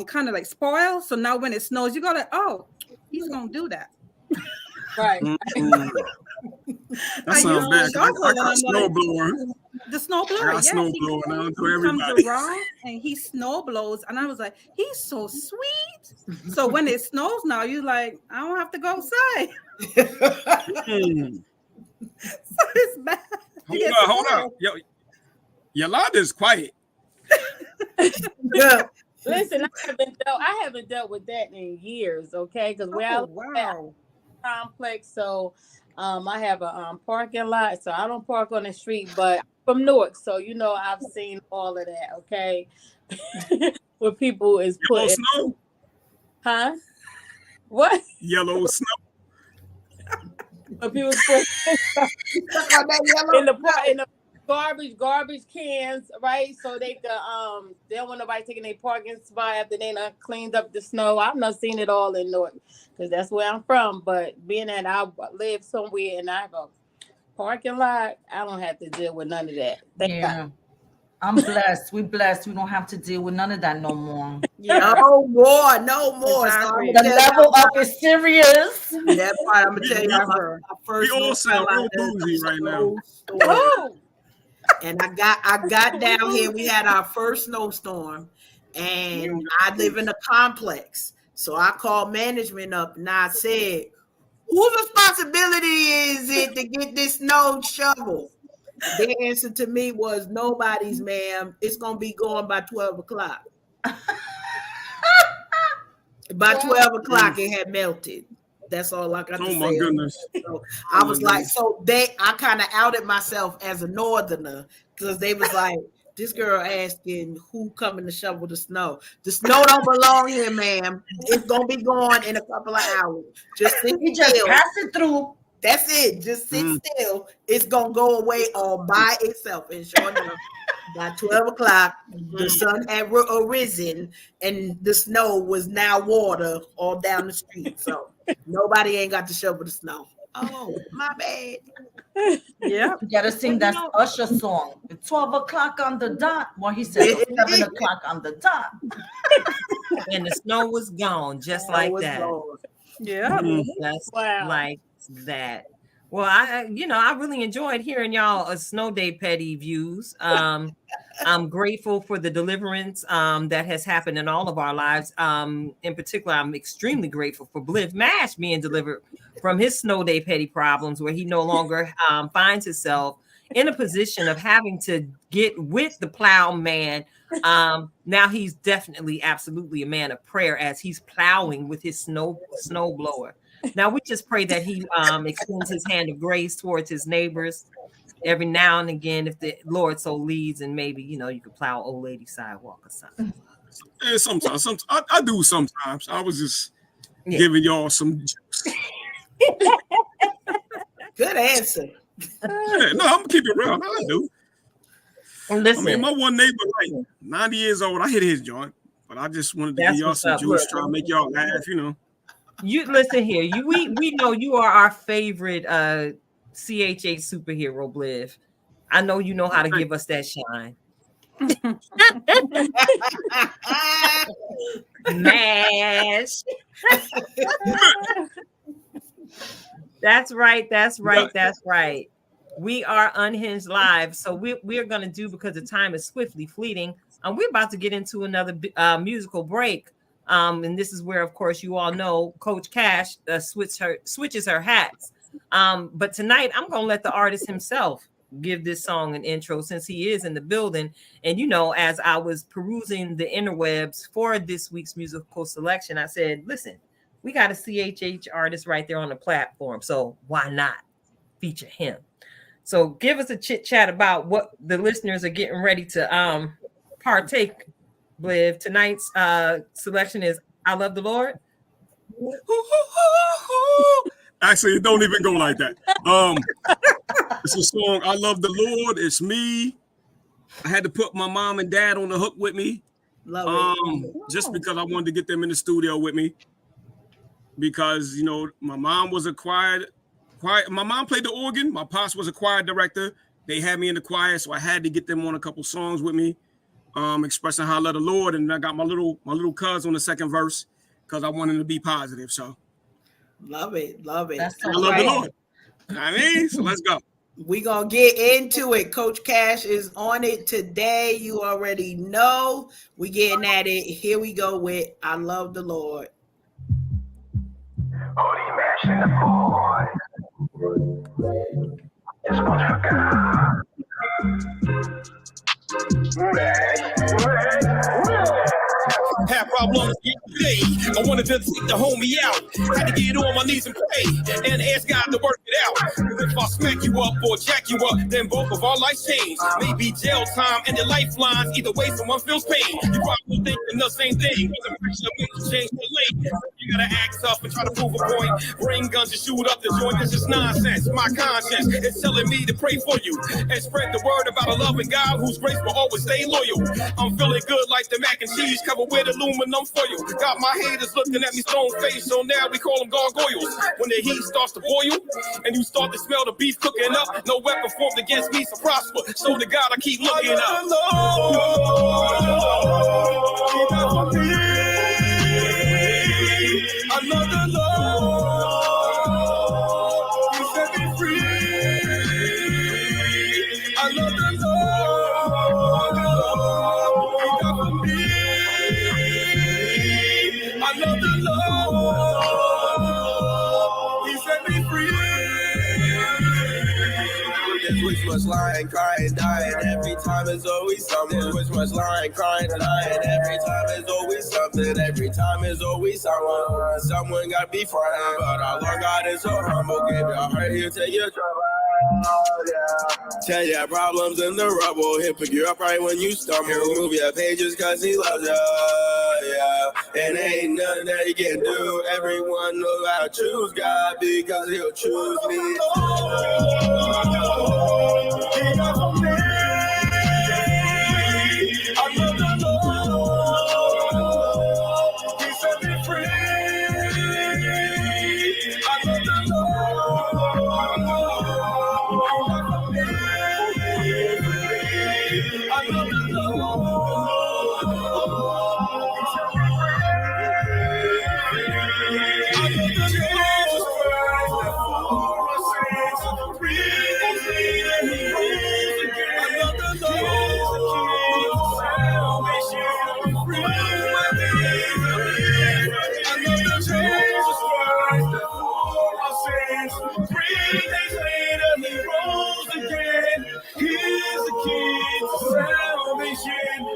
kind of like spoiled. So now when it snows, you go like, oh, he's gonna do that. Right. That sounds bad. I got snow blower. The snow blower. I got snow blower now to everybody. Comes around and he snow blows, and I was like, he's so sweet. So when it snows now, you're like, I don't have to go outside. So it's bad. Hold on. Yo, Yolanda's quiet. Yeah. Listen, I haven't dealt with that in years, okay? Because wow. Complex, so I have a parking lot, so I don't park on the street, but I'm from Newark, so I've seen all of that, okay? Where people is putting snow? Huh? What? Yellow snow. Where people put in the garbage cans, right? So they could they don't want nobody taking their parking spot after they done cleaned up the snow. I've not seen it all in Newark because that's where I'm from. But being that I live somewhere and I have a parking lot, I don't have to deal with none of that. Thank God. I'm blessed. We're blessed. We don't have to deal with none of that no more. Yeah. No more. Exactly. The level up is serious. That part, I'm gonna tell you, my first. We all sound real bougie right now. And I got down here. We had our first snowstorm, and I live in a complex. So I called management up and I said, "Whose responsibility is it to get this snow shoveled?" Their answer to me was, "Nobody's, ma'am. It's gonna be going by 12 o'clock." By 12 o'clock, it had melted. That's all I got to say. Oh my goodness. So I was like, I kind of outed myself as a northerner because they was like, this girl asking who coming to shovel the snow. The snow don't belong here, ma'am. It's gonna be gone in a couple of hours. Just sit still. Pass it through. That's it. Just sit still. It's gonna go away all by itself. And sure enough, by 12 o'clock, the sun had arisen and the snow was now water all down the street. So nobody ain't got to shovel the snow. Oh, my bad. Yeah. You gotta sing that Usher song. It's 12 o'clock on the dot. Well, he said 7 o'clock on the dot. And the snow was gone just like that. Yeah. Just like that. Well, I really enjoyed hearing y'all snow day petty views. I'm grateful for the deliverance that has happened in all of our lives. In particular, I'm extremely grateful for Bliv Mash being delivered from his snow day petty problems, where he no longer finds himself in a position of having to get with the plowman. Now he's definitely, absolutely a man of prayer as he's plowing with his snow blower. Now we just pray that he extends his hand of grace towards his neighbors every now and again, if the Lord so leads, and maybe you could plow old lady sidewalk or something. Yeah, sometimes I do. Sometimes I was just giving y'all some juice. Good answer. Yeah, no, I'm gonna keep it real. I do. Listen, I mean, my one neighbor, like 90 years old. I hit his joint, but I just wanted to give y'all some juice, try to make y'all laugh. You listen here. We know you are our favorite CHH superhero, Bliv. I know you know how to give us that shine. Mash. That's right. We are Unhinged Live. So we are going to do, because the time is swiftly fleeting, we're about to get into another musical break. And this is where, of course, you all know Coach Cash switches her hats. But tonight, I'm going to let the artist himself give this song an intro, since he is in the building. And, as I was perusing the interwebs for this week's musical selection, I said, listen, we got a CHH artist right there on the platform. So why not feature him? So give us a chit chat about what the listeners are getting ready to partake with. Tonight's selection is I Love the Lord. Actually, it don't even go like that. It's a song, I Love the Lord. It's me. I had to put my mom and dad on the hook with me. Just because I wanted to get them in the studio with me. Because, my mom was a choir. My mom played the organ. My pops was a choir director. They had me in the choir, so I had to get them on a couple songs with me, expressing how I love the Lord. And I got my little cuz on the second verse because I wanted to be positive. So love it. That's so I love the Lord. So let's go. We're going to get into it. Coach Cash is on it today. You already know. We getting at it. Here we go with I Love the Lord. Holy mashing the boys. This one's for God. Had problems yesterday. I wanted to take the homie out. Had to get on my knees and pray and ask God to work it out. 'Cause if I smack you up or jack you up, then both of our lives change. Maybe jail time and the lifelines. Either way, someone feels pain. You probably thinking the same thing. The pressure makes you change the lane. You gotta act tough and try to prove a point. Bring guns and shoot up the joint. This is nonsense. My conscience is telling me to pray for you and spread the word about a loving God whose grace will always stay loyal. I'm feeling good like the mac and cheese covered with aluminum foil. Got my haters looking at me stone face, so now we call them gargoyles. When the heat starts to boil and you start to smell the beef cooking up, no weapon formed against me shall prosper. So to God I keep looking up. I love the Lord. He set me free. I love the Lord. He died for me. I love the Lord. He set me free. There's which much lying, crying, dying. Every time is always something. There's which much lying, crying, dying. Every time is always something. Every time is always someone. Someone got to be frightened. But our Lord God is so humble. Give your heart, he'll take your trouble. Tell your problems in the rubble. He'll pick you up right when you stumble. He'll remove your pages cause he loves you. Yeah. And ain't nothing that he can do. Everyone knows how to choose God because he'll choose me. He got for me. I love the Lord. He set me free. I love the Lord. I love the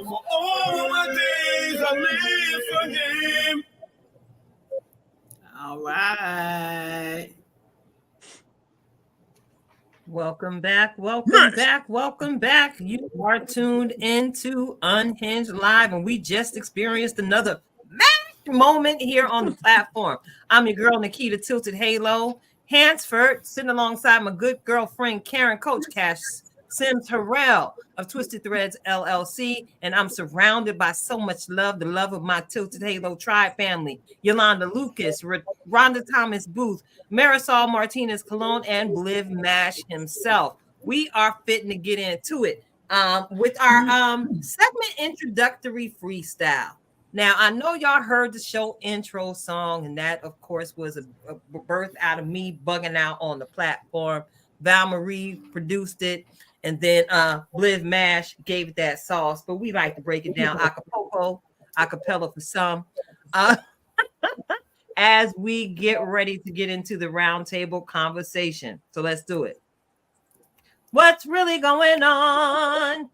for all my days I live for him. All right. Welcome back. You are tuned into Unhinged Live, and we just experienced another moment here on the platform. I'm your girl, Nikita Tilted Halo Hansford, sitting alongside my good girlfriend, Karen Coach Cash Sims Harrell of Twisted Threads LLC, and I'm surrounded by so much love, the love of my Tilted Halo tribe family, Yolanda Lucas, Rhonda Thomas Booth, Marisol Martinez Colon, and Bliv Mash himself. We are fitting to get into it with our segment introductory freestyle. Now, I know y'all heard the show intro song, and that, of course, was a birth out of me bugging out on the platform. Val Marie produced it, and then Bliv Mash gave it that sauce. But we like to break it down acapella for some. As we get ready to get into the roundtable conversation. So let's do it. What's really going on?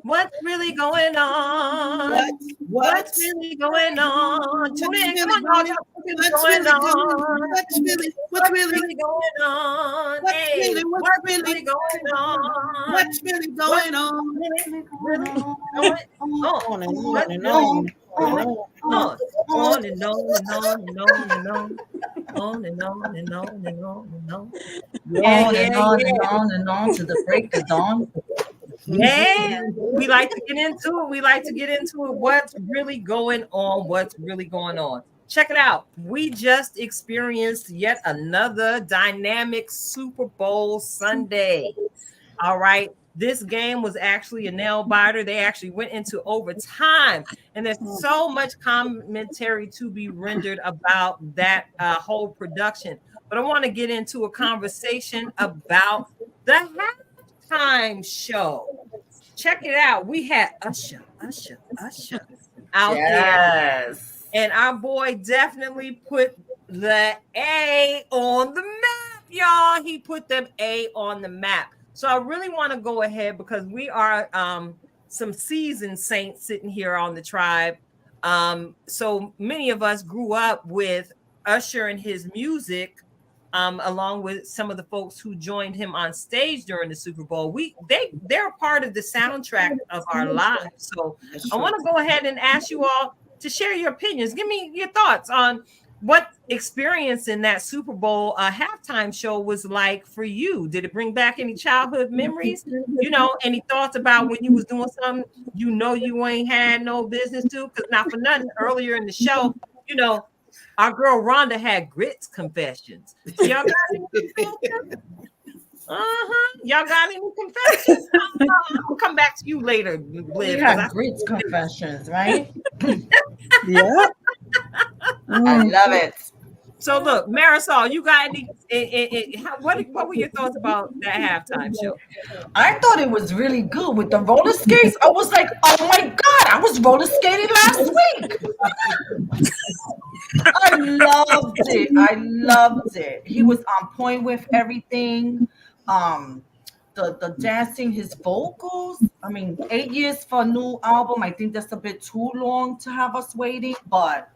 What's really going on? What's really going on? Tune in. Come on, y'all. What's going on? What's really going on? Hey, what's really going on? What's really going on? Really going on and on and on. On and on and on and on and on and on. On and on and on and on and on. On and on and on and on to the break of dawn. Yeah, we like to get into it. We like to get into it. What's really going on? What's really going on? Check it out. We just experienced yet another dynamic Super Bowl Sunday. All right. This game was actually a nail biter. They actually went into overtime, and there's so much commentary to be rendered about that whole production. But I want to get into a conversation about the halftime show. Check it out. We had Usher out there. And our boy definitely put the A on the map, y'all. He put them A on the map. So I really want to go ahead because we are some seasoned saints sitting here on the tribe. So many of us grew up with Usher and his music, along with some of the folks who joined him on stage during the Super Bowl. They're part of the soundtrack of our lives. So I want to go ahead and ask you all to share your opinions. Give me your thoughts on what experience in that Super Bowl halftime show was like for you. Did it bring back any childhood memories? You know, any thoughts about when you was doing something you ain't had no business to? Because not for nothing, earlier in the show, our girl Rhonda had grits confessions. Y'all got any confessions? Y'all got any confessions? I'll come back to you later, Liv. You had grits confessions, right? Yeah. I love it. So look, Marisol, you got any? What were your thoughts about that halftime show? I thought it was really good with the roller skates. I was like, oh my God, I was roller skating last week. I loved it. He was on point with everything. The dancing, his vocals. I mean, 8 years for a new album. I think that's a bit too long to have us waiting, but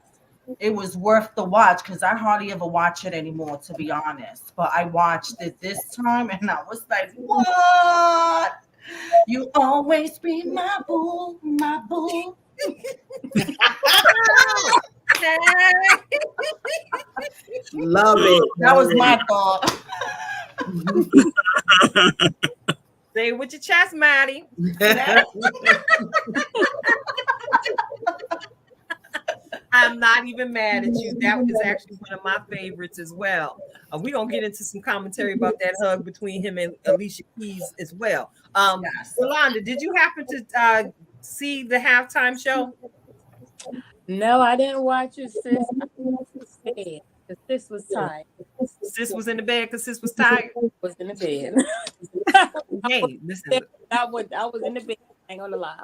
it was worth the watch because I hardly ever watch it anymore, to be honest. But I watched it this time and I was like, what? You always be my boo, my boo. Love it. That was my thought. Say it with your chest, Maddie. I'm not even mad at you. That was actually one of my favorites as well. We're going to get into some commentary about that hug between him and Alicia Keys as well. Yolanda, did you happen to see the halftime show? No, I didn't watch it, sis. Sis was tired. Sis was in the bed because sis was tired? Was in the bed. Hey, listen. I was in the bed. I ain't gonna lie.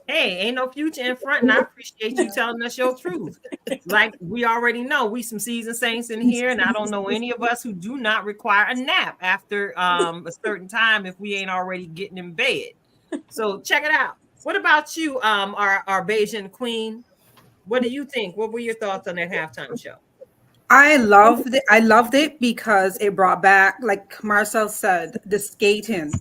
Hey, ain't no future in front, and I appreciate you telling us your truth. Like we already know, we some seasoned saints in here, and I don't know any of us who do not require a nap after a certain time if we ain't already getting in bed. So check it out. What about you, our Bayesian queen? What do you think? What were your thoughts on that halftime show? I loved it because it brought back, like Marcel said, the skating.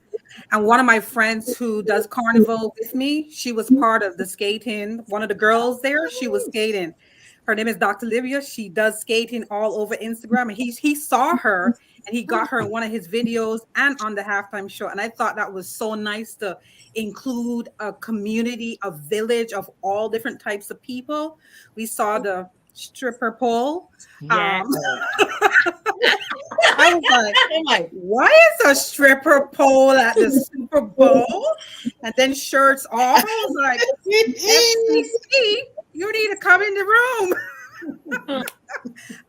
And one of my friends who does carnival with me, she was part of the skating. One of the girls there, she was skating. Her name is Dr. Livia. She does skating all over Instagram. And he saw her and he got her in one of his videos and on the halftime show. And I thought that was so nice to include a community, a village of all different types of people. We saw the stripper pole. Yeah. I was like, why is a stripper pole at the Super Bowl? And then shirts off. I was like, FCC, you need to come in the room.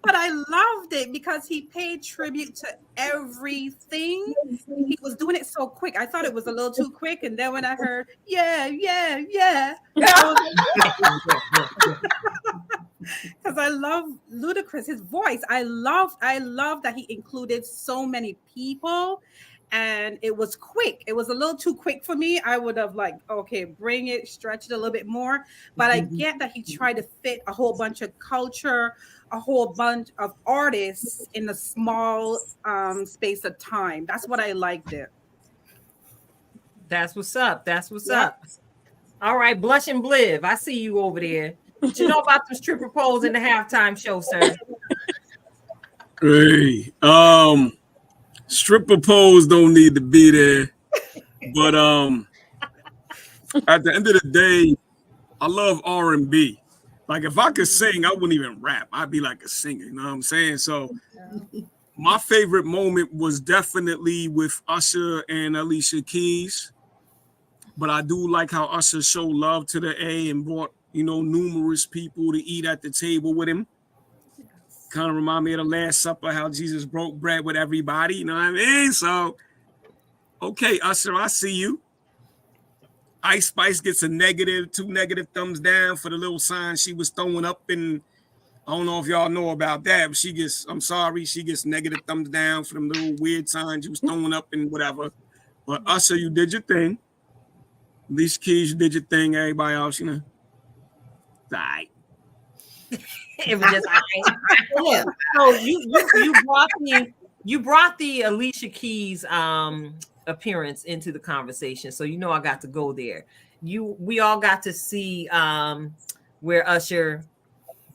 But I loved it because he paid tribute to everything. He was doing it so quick. I thought it was a little too quick. And then when I heard, yeah, yeah, yeah, because I love Ludacris, his voice. I love that he included so many people, and it was quick. It was a little too quick for me. I would have like, okay, bring it, stretch it a little bit more. But I get that he tried to fit a whole bunch of culture, a whole bunch of artists in a small space of time. That's what I liked it. That's what's up. That's what's up. All right, Blush and Bliv, I see you over there. What you know about them stripper poles in the halftime show, sir? Hey, stripper poles don't need to be there, but at the end of the day, I love R&B. Like if I could sing, I wouldn't even rap. I'd be like a singer. You know what I'm saying? So my favorite moment was definitely with Usher and Alicia Keys. But I do like how Usher showed love to the A and brought, numerous people to eat at the table with him. Kind of remind me of the Last Supper, how Jesus broke bread with everybody. You know what I mean? So, okay, Usher, I see you. Ice Spice gets two negative thumbs down for the little sign she was throwing up. And I don't know if y'all know about that, but she gets negative thumbs down for them little weird signs she was throwing up and whatever. But Usher, you did your thing. Alicia Keys, you did your thing. Everybody else, it's all right. It was just yeah. So you brought the Alicia Keys appearance into the conversation. So I got to go there. We all got to see where Usher,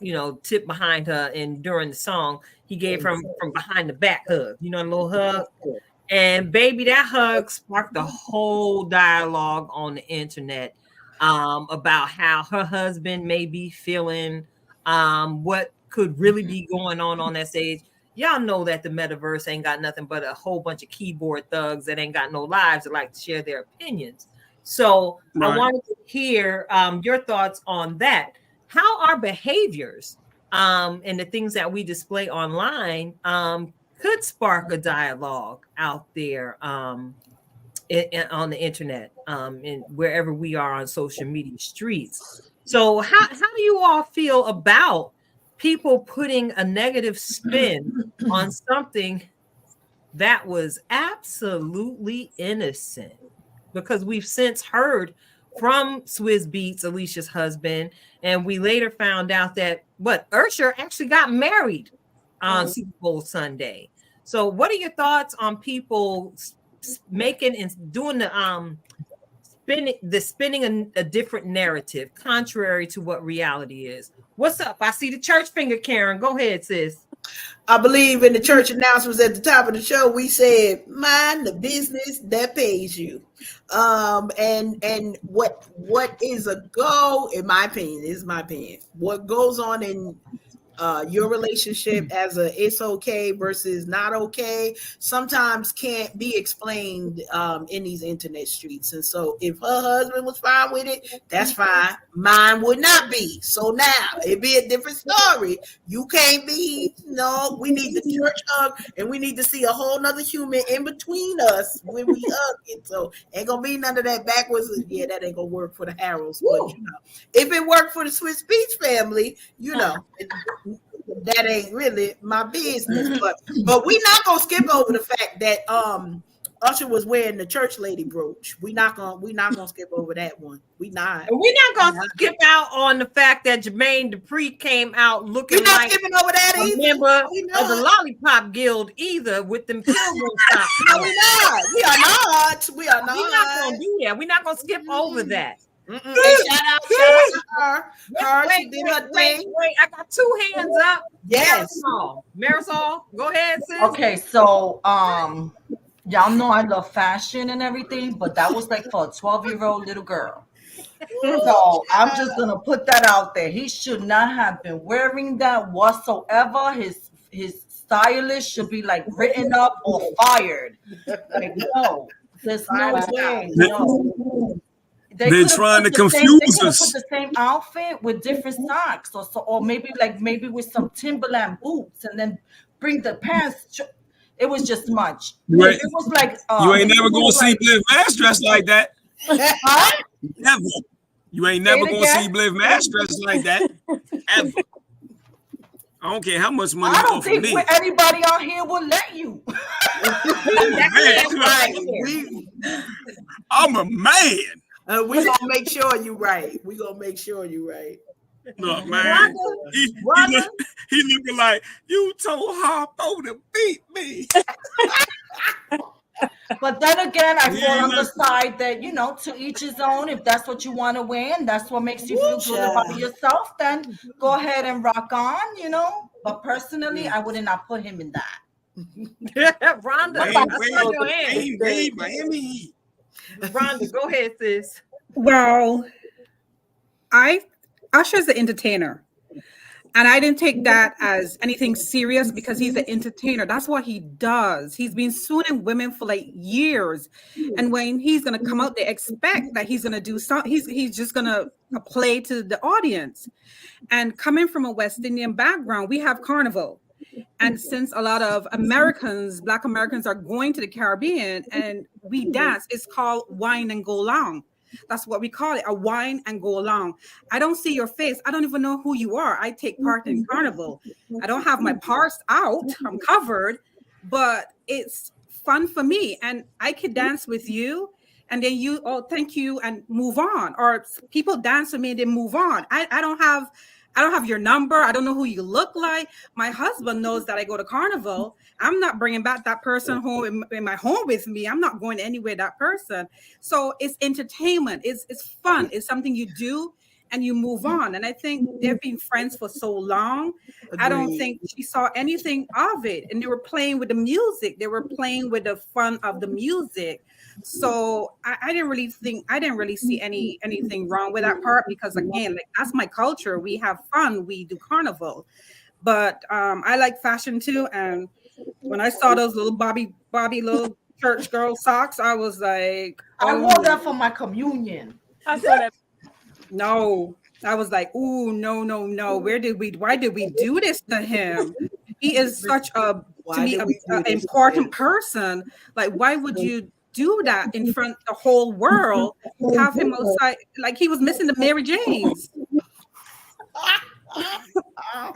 tipped behind her, and during the song he gave her from behind the back hug, a little hug. And baby, that hug sparked a whole dialogue on the internet about how her husband may be feeling, what could really be going on that stage. Y'all know that the metaverse ain't got nothing but a whole bunch of keyboard thugs that ain't got no lives that like to share their opinions. So I wanted to hear your thoughts on that. How our behaviors and the things that we display online could spark a dialogue out there on the internet and wherever we are on social media streets. So how do you all feel about people putting a negative spin on something that was absolutely innocent? Because we've since heard from Swizz Beatz, Alicia's husband, and we later found out that Usher actually got married on Super Bowl Sunday. So what are your thoughts on people making and doing the spinning a different narrative contrary to what reality is? What's up? I see the church finger, Karen. Go ahead, sis. I believe in the church announcements at the top of the show, we said, mind the business that pays you. And what is a go, in my opinion, what goes on in your relationship as it's okay versus not okay sometimes can't be explained in these internet streets. And so if her husband was fine with it, that's fine. Mine would not be. So now it'd be a different story. You can't be, we need the church hug, and we need to see a whole nother human in between us when we hug it. So ain't gonna be none of that backwards. Yeah, that ain't gonna work for the Harrows. But if it worked for the Swizz Beatz family, that ain't really my business. But we not gonna skip over the fact that Usher was wearing the church lady brooch. We not gonna skip over that one. We're not gonna skip out on the fact that Jermaine Dupri came out looking like skipping over that a member of the Lollipop Guild either with them pilgrim socks. No, we not. We are not. We're not gonna do that. We're not gonna skip over that. Shout out to her. She did her thing. Wait, I got two hands up. Yes. Marisol, go ahead, sis. Okay, so y'all know I love fashion and everything, but that was like for a 12-year-old little girl. So I'm just gonna put that out there. He should not have been wearing that whatsoever. His stylist should be like written up or fired. Like, no, there's no way. No. They're could've trying to put the same- they confuse could've us. put the same outfit with different socks, or maybe with some Timberland boots, and then bring the pants. It was just much. You If ain't, it was like you ain't if never it gonna was see like- Bliv Mass dressed like that. Huh? Never. You ain't Say never it gonna see again? Bliv Mass dressed like that. Ever. I don't care how much money I you don't offer think me. anybody on here will let you. I'm a man. We gonna make sure you right. We gonna make sure you right. Look, man. He looking like you told Harpo to beat me. But then again, I fall on the Yeah. side that, to each his own. If that's what you want to wear and that's what makes you feel good about Child. yourself, then go ahead and rock on, But personally, I would not put him in that. Rhonda, I saw your hand. Miami. Rhonda, go ahead, sis. Well, Usher's the entertainer. And I didn't take that as anything serious because he's an entertainer. That's what he does. He's been suing women for like years. And when he's going to come out, they expect that he's going to do something. He's just going to play to the audience. And coming from a West Indian background, we have carnival. And since a lot of Black Americans are going to the Caribbean and we dance, it's called wine and go long. That's what we call it, a wine and go along. I don't see your face. I don't even know who you are. I take part in carnival. I don't have my parts out. I'm covered, but it's fun for me. And I could dance with you and then you, oh, thank you, and move on. Or people dance with me and then move on. I don't have your number. I don't know who you look like. My husband knows that I go to carnival. I'm not bringing back that person home in my home with me. I'm not going anywhere that person. So it's entertainment. It's fun. It's something you do and you move on. And I think they've been friends for so long. I don't think she saw anything of it. And they were playing with the music. They were playing with the fun of the music. So I didn't really see anything wrong with that part because again, like that's my culture. We have fun. We do carnival. But I like fashion too. And when I saw those little Bobby little church girl socks, I was like, I wore that for my communion. I saw that. No, I was like, ooh, no. Why did we do this to him? He is such an important person. Like, why would you do that in front of the whole world? Have him outside, like he was missing the Mary Janes.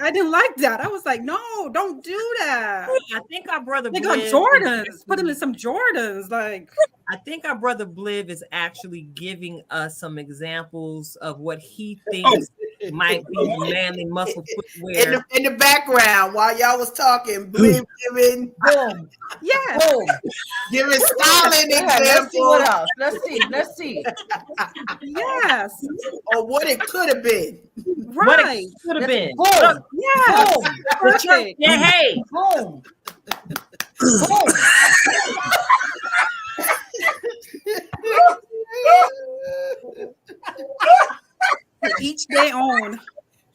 I didn't like that. I was like, no, don't do that. I think our brother They got Bliv Jordans. Put him in some Jordans. Like, I think our brother Bliv is actually giving us some examples of what he thinks might be manly muscle footwear. In the background while y'all was talking, Bliv giving boom, yeah, boom, giving styling Let's see examples. what else. Let's see. Yes, or what it could have been. What right. it could have been. Boom, Yes, boom, perfect. Yeah, hey. boom, boom. Each their own.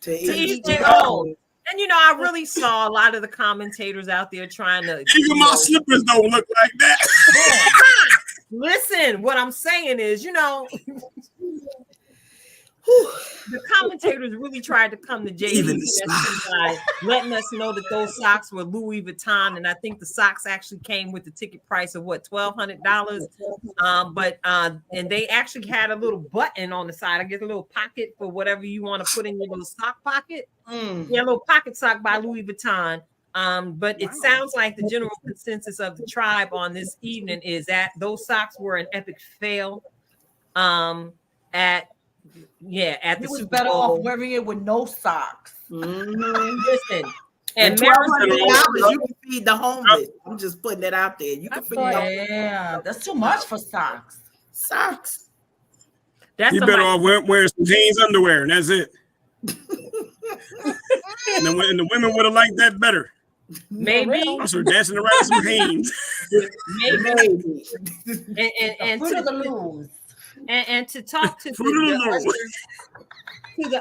To To each each their own. And I really saw a lot of the commentators out there trying to. Even my slippers don't look like that. Listen, what I'm saying is, the commentators really tried to come to Even JD by letting us know that those socks were Louis Vuitton, and I think the socks actually came with the ticket price of what, $1,200. And they actually had a little button on the side. I guess a little pocket for whatever you want to put in your little sock pocket. Yeah, a little pocket sock by Louis Vuitton. But it sounds like the general consensus of the tribe on this evening is that those socks were an epic fail. At the He was Super better Bowl. off wearing it with no socks. Listen, and $1,200 you can feed the homeless. I'm just putting it out there. You can feed Yeah, that's too much for socks. Socks. that's You better off wearing some jeans underwear, and that's it. And the women would have liked that better. maybe, I started dancing around some Hanes. maybe, and Fruit of the to, Loom. and to talk to the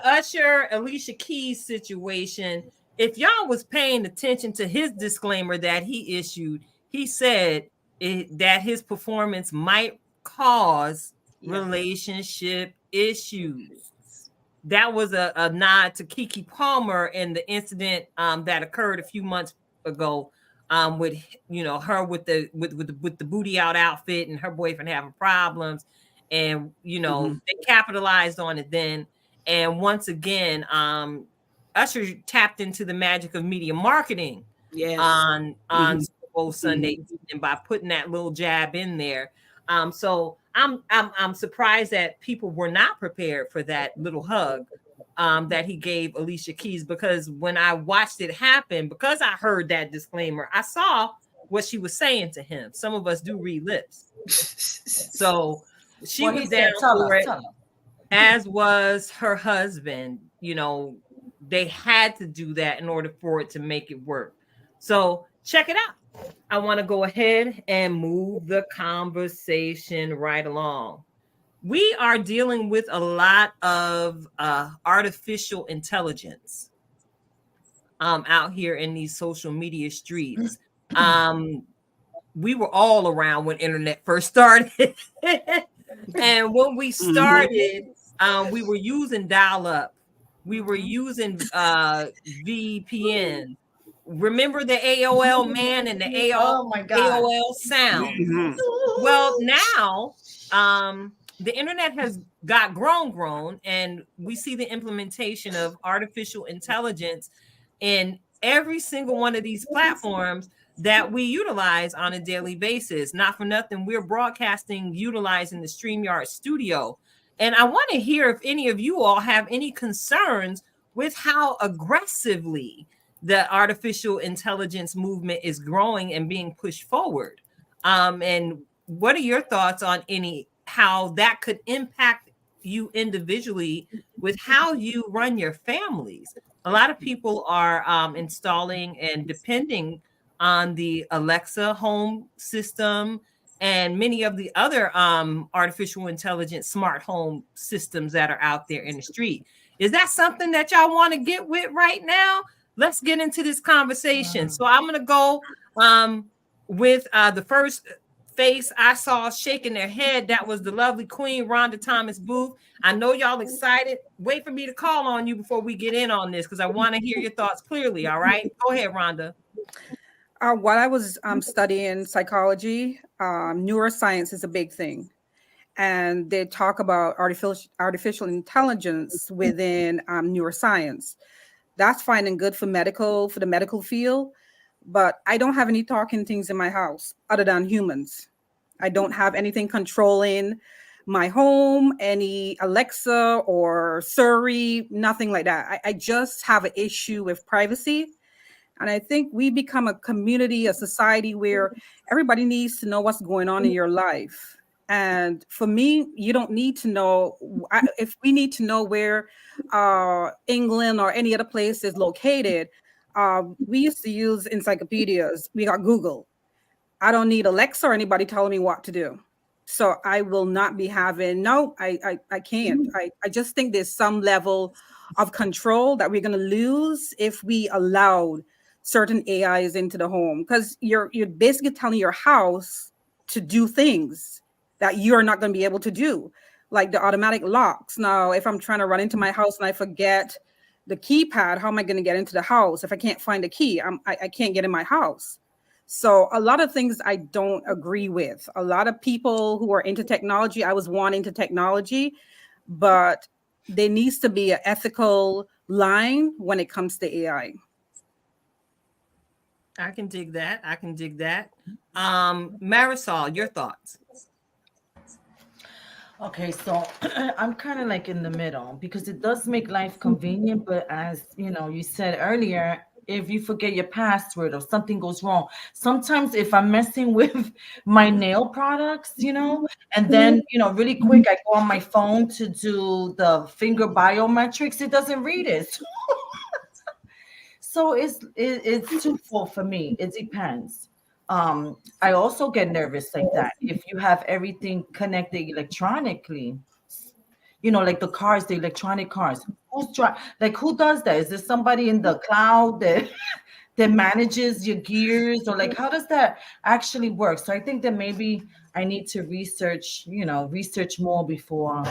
Usher Alicia Keys situation. If y'all was paying attention to his disclaimer that he issued, he said that his performance might cause relationship issues. That was a nod to Kiki Palmer and the incident that occurred a few months ago with her with the booty out outfit and her boyfriend having problems, and they capitalized on it then. And once again, Usher tapped into the magic of media marketing on Super Bowl Sunday and by putting that little jab in there. So I'm surprised that people were not prepared for that little hug that he gave Alicia Keys, because when I watched it happen, because I heard that disclaimer, I saw what she was saying to him. Some of us do read lips. So she was down for it, as was her husband. They had to do that in order for it to make it work. So check it out. I want to go ahead and move the conversation right along. We are dealing with a lot of artificial intelligence out here in these social media streets. We were all around when internet first started. And when we started, we were using dial-up. We were using VPN. Remember the AOL man and the AOL sound? Well, now the internet has got grown, and we see the implementation of artificial intelligence in every single one of these platforms that we utilize on a daily basis. Not for nothing, we're broadcasting utilizing the StreamYard studio. And I want to hear if any of you all have any concerns with how aggressively the artificial intelligence movement is growing and being pushed forward. And what are your thoughts on how that could impact you individually with how you run your families? A lot of people are installing and depending on the Alexa home system and many of the other artificial intelligence smart home systems that are out there in the street. Is that something that y'all want to get with right now? Let's get into this conversation. So I'm going to go with the first face I saw shaking their head. That was the lovely Queen Rhonda Thomas Booth. I know y'all excited. Wait for me to call on you before we get in on this, because I want to hear your thoughts clearly. All right, go ahead, Rhonda. While I was studying psychology, neuroscience is a big thing. And they talk about artificial intelligence within neuroscience. That's fine and good for the medical field. But I don't have any talking things in my house other than humans. I don't have anything controlling my home, any Alexa or Siri, nothing like that. I just have an issue with privacy. And I think we become a community, a society where everybody needs to know what's going on in your life. And for me, you don't need to know. If we need to know where England or any other place is located, we used to use encyclopedias. We got Google. I don't need Alexa or anybody telling me what to do. So I will not be having, I can't. I just think there's some level of control that we're going to lose if we allowed certain AIs into the home, because you're basically telling your house to do things that you're not going to be able to do, like the automatic locks. Now, if I'm trying to run into my house and I forget the keypad, how am I going to get into the house? If I can't find a key, I can't get in my house. So a lot of things I don't agree with. A lot of people who are into technology, I was one into technology, but there needs to be an ethical line when it comes to AI. I can dig that. Marisol, your thoughts? Okay, so I'm kind of like in the middle, because it does make life convenient, but as you said earlier, if you forget your password or something goes wrong, sometimes if I'm messing with my nail products, and then really quick I go on my phone to do the finger biometrics, it doesn't read it. So it's twofold for me. It depends. I also get nervous like that if you have everything connected electronically. Like the cars, the electronic cars. Who does that? Is there somebody in the cloud that that manages your gears, or like how does that actually work? So I think that maybe I need to research more before.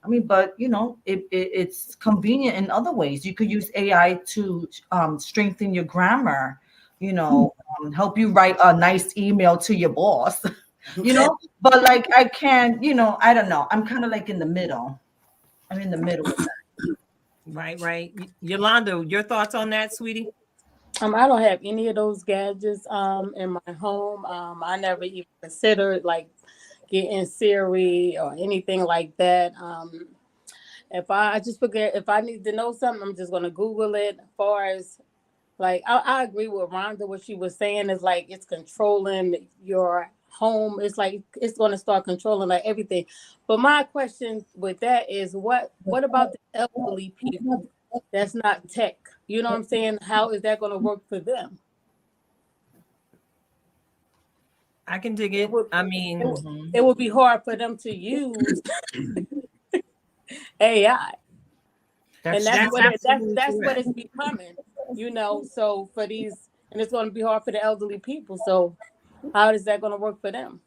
I mean, but it's convenient in other ways. You could use AI to strengthen your grammar, help you write a nice email to your boss, But like I can't, I don't know. I'm kind of like in the middle. I'm in the middle with that. Right. Yolanda, your thoughts on that, sweetie? I don't have any of those gadgets in my home. I never even considered like getting Siri or anything like that. If I just forget, if I need to know something, I'm just gonna Google it. As far as like, I agree with Rhonda. What she was saying is like it's controlling your home. It's like it's gonna start controlling like everything. But my question with that is, what about the elderly people that's not tech? You know what I'm saying? How is that gonna work for them? I can dig it. I mean, it would be hard for them to use AI. And that's what it's becoming, so for these, and it's going to be hard for the elderly people. So how is that going to work for them?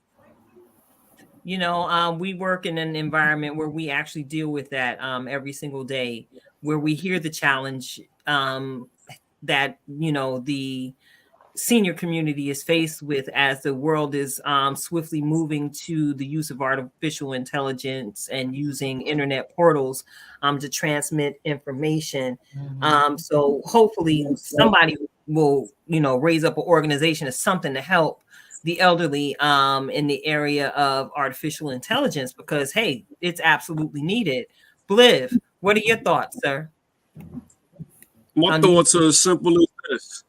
We work in an environment where we actually deal with that every single day, where we hear the challenge that the senior community is faced with as the world is swiftly moving to the use of artificial intelligence and using internet portals to transmit information. So hopefully somebody will, raise up an organization or something to help the elderly in the area of artificial intelligence, because, hey, it's absolutely needed. Bliv, what are your thoughts, sir? My thoughts are as simple as this.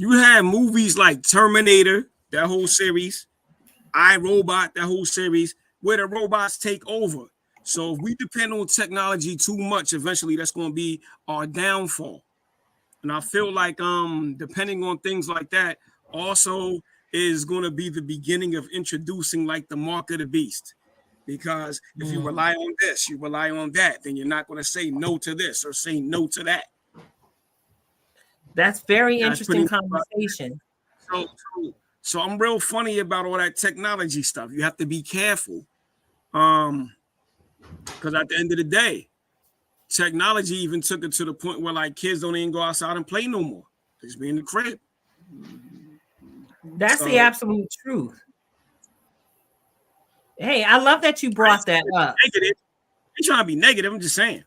You had movies like Terminator, that whole series, I, Robot, that whole series, where the robots take over. So if we depend on technology too much, eventually that's going to be our downfall. And I feel like depending on things like that also is going to be the beginning of introducing like the mark of the beast. Because if you rely on this, you rely on that, then you're not going to say no to this or say no to that. That's very interesting conversation. So I'm real funny about all that technology stuff. You have to be careful. Because at the end of the day, technology even took it to the point where like kids don't even go outside and play no more. They just be in the crib. That's the absolute truth. Hey, I love that you brought that up. Negative. I'm trying to be negative. I'm just saying.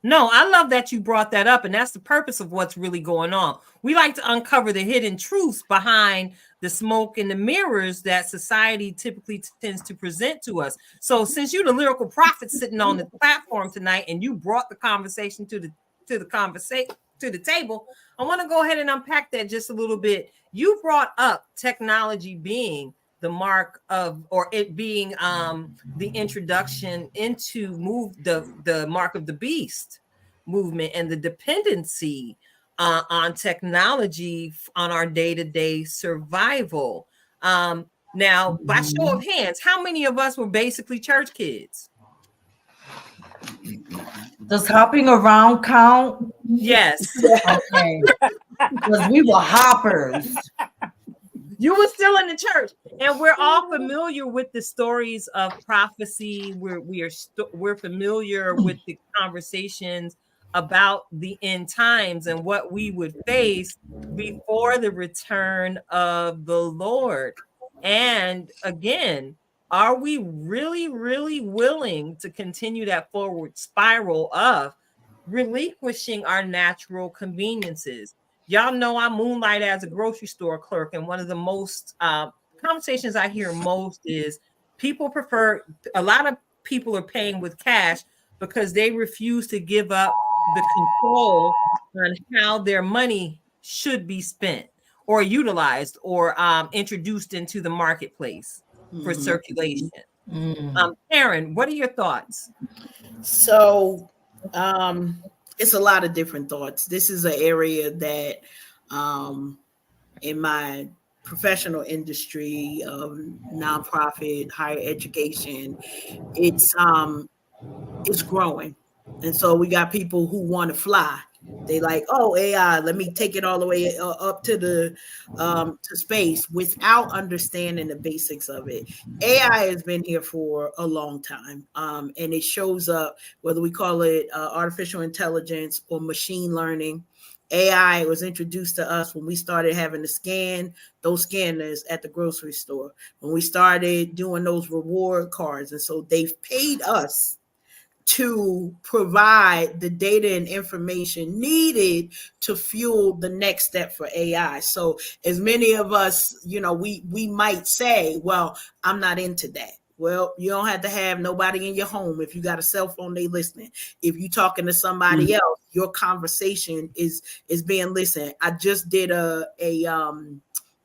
No, I love that you brought that up, and that's the purpose of what's really going on. We like to uncover the hidden truths behind the smoke and the mirrors that society typically tends to present to us. So, since you're the lyrical prophet sitting on the platform tonight, and you brought the conversation to the table, I want to go ahead and unpack that just a little bit. You brought up technology being the mark of, or it being the introduction into the mark of the beast movement and the dependency on technology on our day-to-day survival. Now, by show of hands, how many of us were basically church kids? Does hopping around count? Yes. Okay. Because we were hoppers. You were still in the church, and we're all familiar with the stories of prophecy. We're familiar with the conversations about the end times and what we would face before the return of the Lord. And again, are we really, really willing to continue that forward spiral of relinquishing our natural conveniences? Y'all know I moonlight as a grocery store clerk, and one of the most conversations I hear most is a lot of people are paying with cash because they refuse to give up the control on how their money should be spent or utilized or introduced into the marketplace for circulation. Karen, what are your thoughts? So it's a lot of different thoughts. This is an area that in my professional industry of nonprofit higher education, it's growing. And so we got people who want to fly They like, oh, AI, let me take it all the way up to the to space without understanding the basics of it. AI has been here for a long time, and it shows up whether we call it artificial intelligence or machine learning. AI was introduced to us when we started having to scan those scanners at the grocery store, when we started doing those reward cards. And so they've paid us to provide the data and information needed to fuel the next step for AI. So as many of us, we might say, well, I'm not into that. Well, you don't have to have nobody in your home. If you got a cell phone, they listening. If you talking to somebody else, your conversation is being listened. I just did a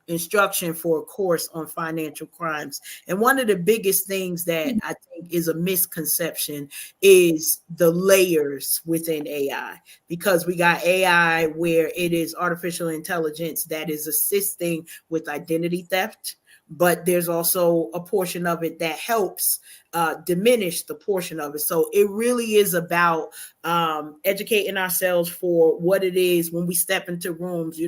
instruction for a course on financial crimes. And one of the biggest things that I think is a misconception is the layers within AI, because we got AI where it is artificial intelligence that is assisting with identity theft, but there's also a portion of it that helps diminish the portion of it. So it really is about educating ourselves for what it is when we step into rooms.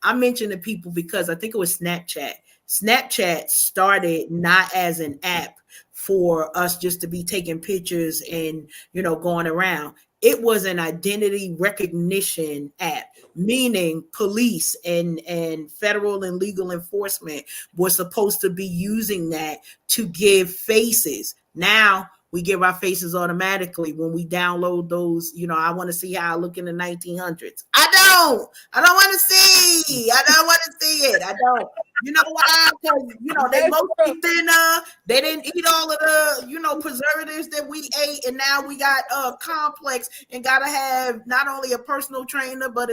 I mentioned to people because I think it was Snapchat. Snapchat started not as an app for us just to be taking pictures and going around. It was an identity recognition app, meaning police and federal and legal enforcement was supposed to be using that to give faces. Now we give our faces automatically when we download those. I want to see how I look in the 1900s. I don't want to see. I don't want to see it. I don't. You know why? Because they mostly thinner. They didn't eat all of the preservatives that we ate, and now we got complex and gotta have not only a personal trainer but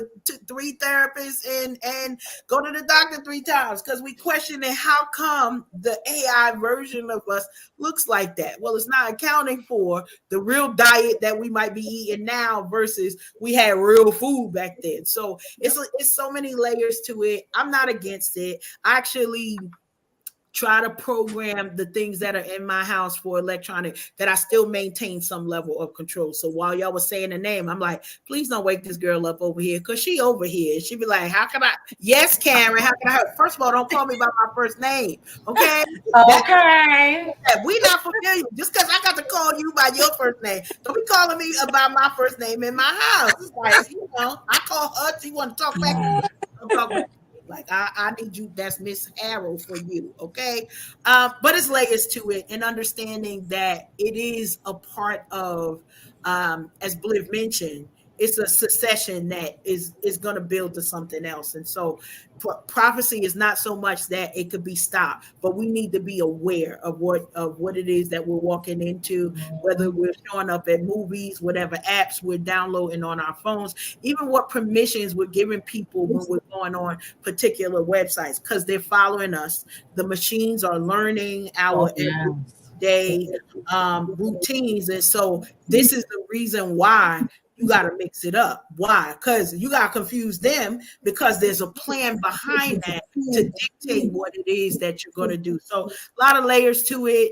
three therapists and go to the doctor 3 times because we questioning how come the AI version of us looks like that. Well, it's not accounting for the real diet that we might be eating now versus we had real food back then. So it's so many layers to it. I'm not against it. I actually try to program the things that are in my house for electronic that I still maintain some level of control. So while y'all was saying the name, I'm like, please don't wake this girl up over here because she over here. She'd be like, how can I? Yes, Karen, how can I help? First of all, don't call me by my first name. Okay. Okay. We not familiar. Just because I got to call you by your first name, don't be calling me about my first name in my house. It's like, I call her. She want to talk back. Don't talk back. Like I need you. That's Miss Arrow for you, okay? But it's layers to it, and understanding that it is a part of, as Bliv mentioned, it's a succession that is going to build to something else. And so, prophecy is not so much that it could be stopped, but we need to be aware of what it is that we're walking into, whether we're showing up at movies, whatever apps we're downloading on our phones, even what permissions we're giving people when we're going on particular websites, because they're following us. The machines are learning our everyday routines. And so this is the reason why you got to mix it up. Why? Because you got to confuse them, because there's a plan behind that to dictate what it is that you're going to do. So a lot of layers to it.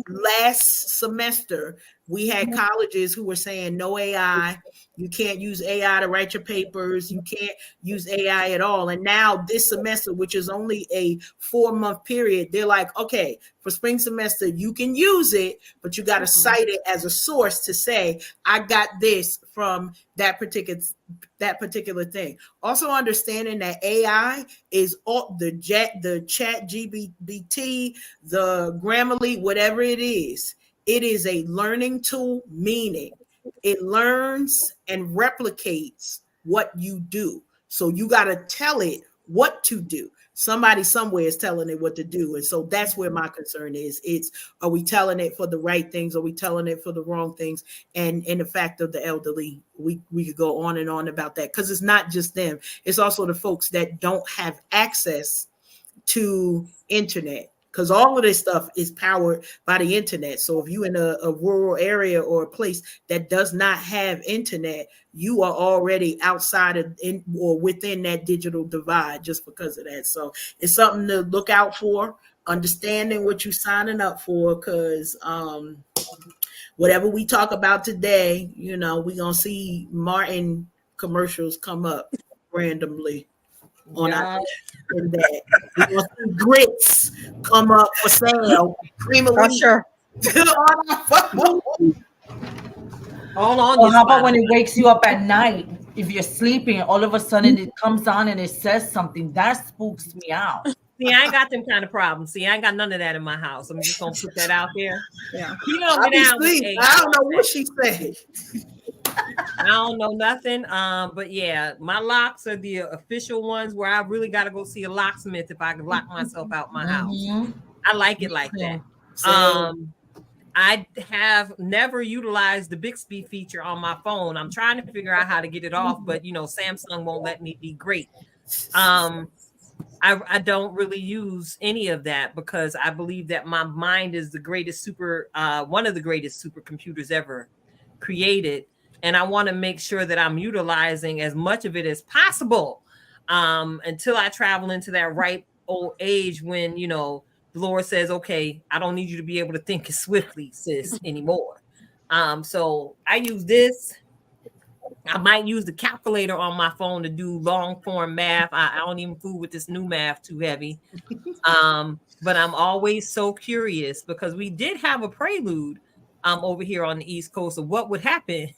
Last semester, we had colleges who were saying no AI. You can't use AI to write your papers. You can't use AI at all. And now this semester, which is only a 4-month period, they're like, okay, for spring semester, you can use it, but you got to cite it as a source to say, I got this from that particular thing. Also understanding that AI is all the chat GBT, the Grammarly, whatever it is a learning tool, meaning it learns and replicates what you do. So you got to tell it what to do. Somebody somewhere is telling it what to do. And so that's where my concern is. Are we telling it for the right things? Are we telling it for the wrong things? And the fact of the elderly, we could go on and on about that, because it's not just them. It's also the folks that don't have access to internet, because all of this stuff is powered by the internet. So if you're in a rural area or a place that does not have internet, you are already outside of or within that digital divide just because of that. So it's something to look out for, understanding what you're signing up for, because whatever we talk about today, we're going to see Martin commercials come up randomly on Yeah. our and that. We want some grits come up for sale. Cream of Oh, wheat sure. on our phone. All on Or your how about when spine. it wakes you up at night? If you're sleeping, all of a sudden it comes on and it says something that spooks me out. See, I ain't got them kind of problems. See, I ain't got none of that in my house. I'm just gonna put that out there. Yeah. You don't I get be down with sleep. hey, I don't know what she said. I don't know nothing. But yeah, my locks are the official ones where I really got to go see a locksmith if I can lock myself out my house. Mhm. I like it like that. Same. I have never utilized the Bixby feature on my phone. I'm trying to figure out how to get it off, but you know, Samsung won't let me be great. I don't really use any of that because I believe that my mind is the greatest one of the greatest supercomputers ever created. And I want to make sure that I'm utilizing as much of it as possible until I travel into that ripe old age when, you know, the Lord says, okay, I don't need you to be able to think as swiftly, sis, anymore. So I use this. I might use the calculator on my phone to do long form math. I don't even fool with this new math too heavy. But I'm always so curious because we did have a prelude over here on the East Coast of what would happen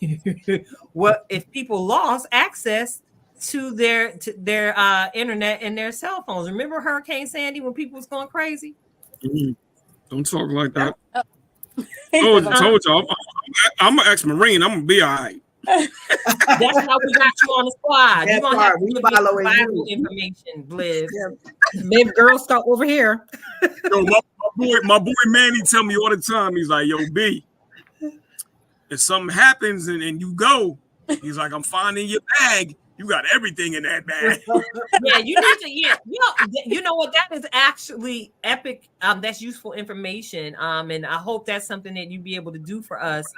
what if people lost access to their internet and their cell phones. Remember Hurricane Sandy when people was going crazy? Don't talk like that. He Told said, you. I'm an ex-Marine. I'm gonna be all right. That's why we got you on the squad. You're That gonna have part, to we give me following survival you. information, Bliss. Babe, Girl Scout over here. Yo, my boy Manny tell me all the time. He's like, yo, B, if something happens and you go, he's like, I'm finding your bag. You got everything in that bag. Yeah, you need to. Yeah, you know what? That is actually epic. That's useful information. And I hope that's something that you be able to do for us,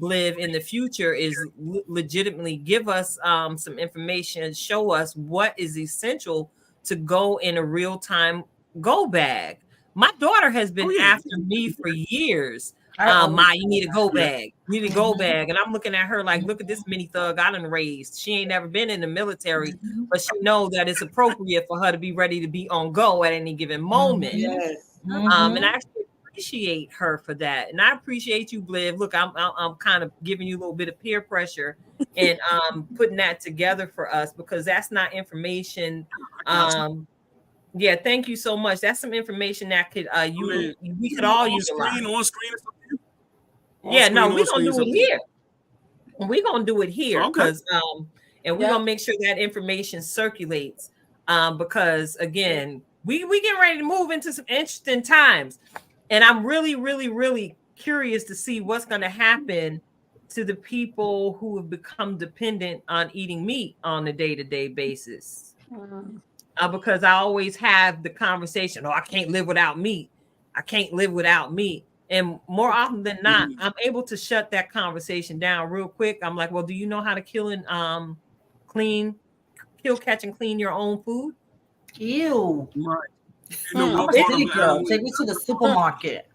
Bliv, in the future. Is legitimately give us some information, show us what is essential to go in a real time go bag. My daughter has been after me for years. You need a go bag. You need a go bag. And I'm looking at her like, look at this mini thug I done raised. She ain't never been in the military, but she know that it's appropriate for her to be ready to be on go at any given moment. Yes. And I actually appreciate her for that. And I appreciate you, Bliv. Look, I'm kind of giving you a little bit of peer pressure and putting that together for us because that's not information. Yeah, thank you so much. That's some information that could we could all utilize. On screen or something? Yeah, no, we're gonna do it here. We're gonna do it here because and we're gonna make sure that information circulates. Because again, we get ready to move into some interesting times. And I'm really, really, really curious to see what's gonna happen to the people who have become dependent on eating meat on a day-to-day basis. Because I always have the conversation, I can't live without meat. I can't live without meat. And more often than not, I'm able to shut that conversation down real quick. I'm like, well, do you know how to kill and catch and clean your own food? Ew. Right. I'm a city girl. Take me to the supermarket.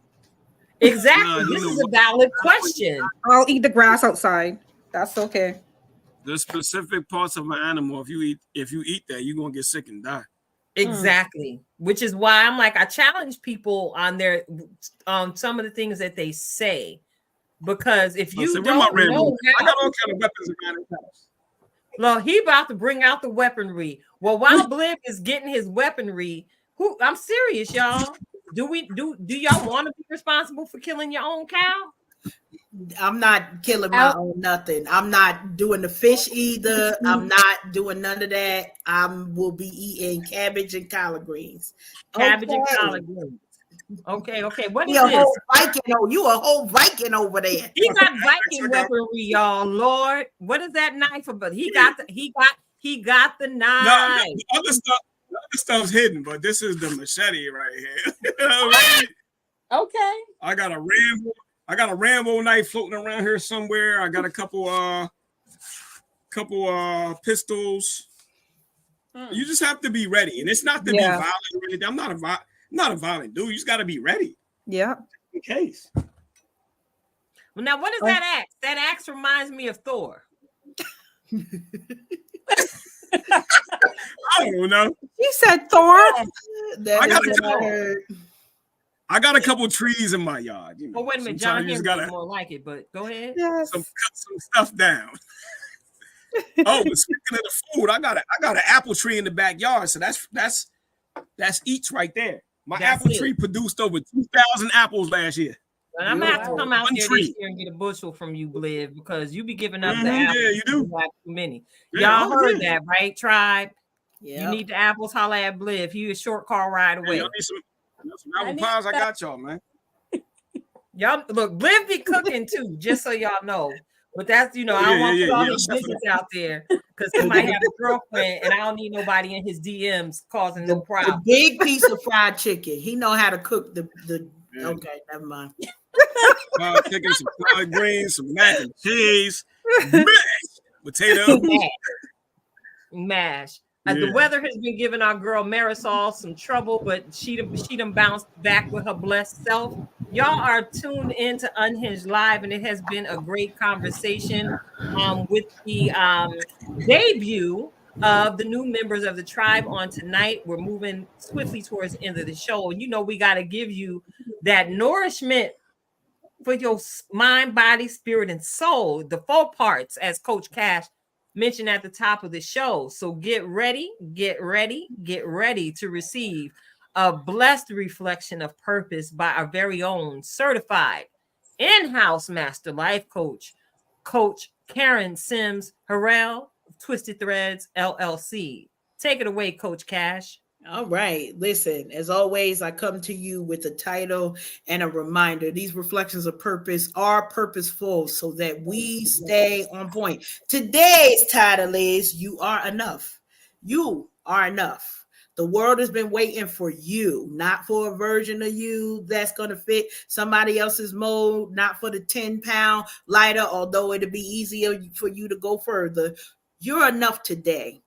Exactly. This is a valid question. I'll eat the grass outside. That's okay. There's specific parts of an animal. If you eat that, you're gonna get sick and die. Exactly. Which is why I'm like, I challenge people on their some of the things that they say. Because if you don't know I got all kind of weapons around the house. Well, he about to bring out the weaponry. Well, while Bliv is getting his weaponry, I'm serious, y'all. Do y'all want to be responsible for killing your own cow? I'm not killing my own nothing. I'm not doing the fish either. I'm not doing none of that. I will be eating cabbage and collard greens. Cabbage and collard greens. Okay. What is you this? You a whole Viking over there. He got Viking weaponry, y'all. Lord, what is that knife about? He got the knife. No, the other stuff's hidden, but this is the machete right here. Right? Okay. I got a Rambo knife floating around here somewhere. I got a couple pistols. You just have to be ready, and it's not to be violent or anything. I'm not a violent dude. You just got to be ready. Yeah. In case. Well, now what is that axe? That axe reminds me of Thor. don't know. She said Thor. That I is got a what I couple. heard. I got a couple trees in my yard. You know, Oh, wait a minute. John sometimes you just Henry is gotta more like it, but go ahead. Yes. cut some stuff down. Oh, but speaking of the food, I got an apple tree in the backyard, so that's each right there. My That's apple it. tree produced over 2,000 apples last year. And I'm gonna have to come out One there tree. this year and get a bushel from you, Bliv, because you be giving up the Mhm, apples. yeah, you do. You have too many. Yeah, Y'all oh, heard yeah. that, right, tribe? Yeah. You need the apples, holla at Bliv. You a short car ride Hey, away. y'all need some apple pies. I got y'all, man. Y'all look, Bliv be cooking too, just so y'all know. But that's I Yeah, don't want to put all yeah, his yeah. business out there because he might have a girlfriend, and I don't need nobody in his DMs causing no The problem. big piece of fried chicken. He know how to cook the. Yeah. Okay, never mind. Fried chicken, some collard greens, some mac and cheese, mashed potato. Mash. Yeah. The weather has been giving our girl Marisol some trouble, but she done bounced back with her blessed self. Y'all are tuned into Unhinged Live, and it has been a great conversation with the debut of the new members of the tribe on tonight. We're moving swiftly towards the end of the show. And we got to give you that nourishment for your mind, body, spirit, and soul, the four parts, as Coach Cash mentioned at the top of the show. So get ready to receive a blessed reflection of purpose by our very own certified in-house master life coach, Coach Karen Sims Harrell, Twisted Threads LLC. Take it away, Coach Cash. All right. Listen, as always, I come to you with a title and a reminder. These reflections of purpose are purposeful so that we stay on point. Today's title is You Are Enough. You are enough. The world has been waiting for you, not for a version of you that's going to fit somebody else's mold, not for the 10-pound lighter, although it'll be easier for you to go further. You're enough today.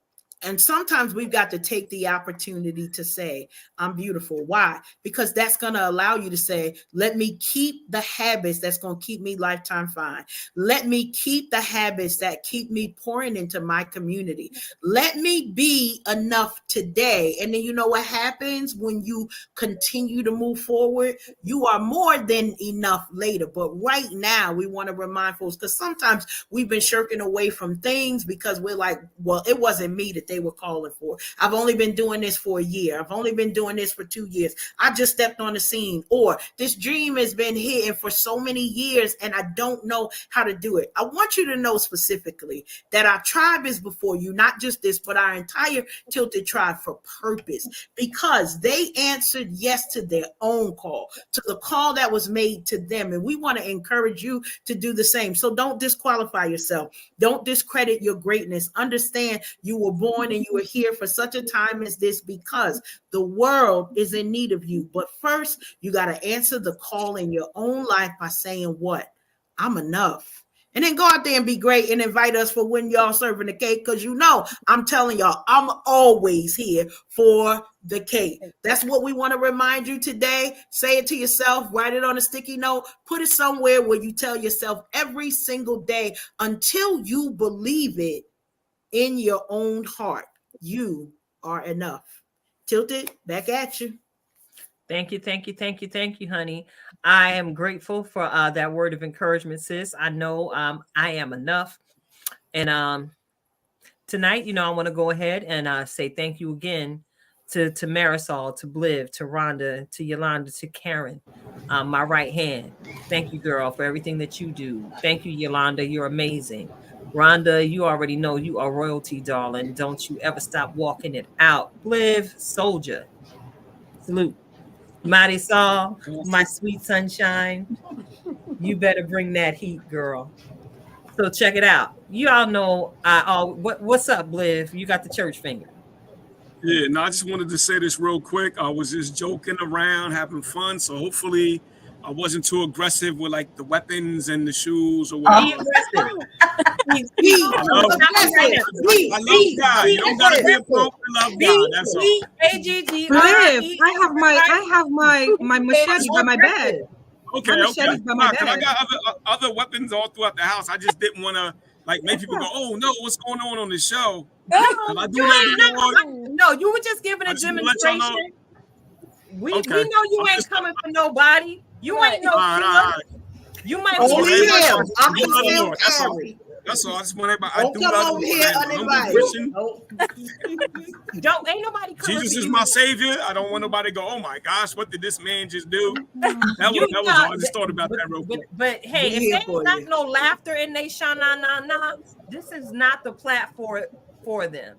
And sometimes we've got to take the opportunity to say, I'm beautiful. Why? Because that's going to allow you to say, let me keep the habits that's going to keep me lifetime fine. Let me keep the habits that keep me pouring into my community. Let me be enough today. And then you know what happens when you continue to move forward? You are more than enough later. But right now, we want to remind folks, because sometimes we've been shirking away from things because we're like, well, it wasn't me that they were calling for. I've only been doing this for a year. I've only been doing this for 2 years. I just stepped on the scene. Or this dream has been hidden for so many years and I don't know how to do it. I want you to know specifically that our tribe is before you, not just this, but our entire Tilted tribe for purpose, because they answered yes to their own call, to the call that was made to them. And we want to encourage you to do the same. So don't disqualify yourself. Don't discredit your greatness. Understand you were born and you are here for such a time as this because the world is in need of you. But first, you got to answer the call in your own life by saying what? I'm enough. And then go out there and be great and invite us for when y'all serving the cake. Because I'm telling y'all, I'm always here for the cake. That's what we want to remind you today. Say it to yourself, write it on a sticky note, put it somewhere where you tell yourself every single day until you believe it in your own heart. You are enough. Tilted, back at you. Thank you, honey. I am grateful for that word of encouragement, sis. I know I am enough. And tonight, I want to go ahead and say thank you again to Marisol, to Bliv, to Rhonda, to Yolanda, to Karen, my right hand. Thank you, girl, for everything that you do. Thank you, Yolanda. You're amazing. Rhonda, you already know you are royalty, darling. Don't you ever stop walking it out. Bliv, soldier. Salute. Marisol, my sweet sunshine. You better bring that heat, girl. So check it out. You all know what's up, Bliv? You got the church finger. Yeah, no, I just wanted to say this real quick. I was just joking around, having fun. So hopefully I wasn't too aggressive with like the weapons and the shoes or whatever. Be aggressive. I love God. You don't gotta be a pope to love God. That's all. Bliv, I have my machete by my bed. Okay. I got other weapons all throughout the house. I just didn't want to like make people go, oh no, what's going on the show? I do love the Lord. No, you were just giving I a just want to let y'all demonstration. know. We Okay. know you I'm ain't just- coming for nobody. You Right. ain't no all right, killer. all right. You might I just want Only be everybody to know him. I I'm do love the still Lord. That's all. carry. That's all. I just want everybody. I Don't do come love the over Lord. here I am a humble uninvited. Christian. Nope. don't ain't nobody coming Jesus for is you. my savior. I don't want nobody to go, oh my gosh, what did this man just do? You That was got, all. I just thought about that real quick. but hey, We if here they for ain't got you. no laughter in they sha-na-na-na, this is not the platform for them.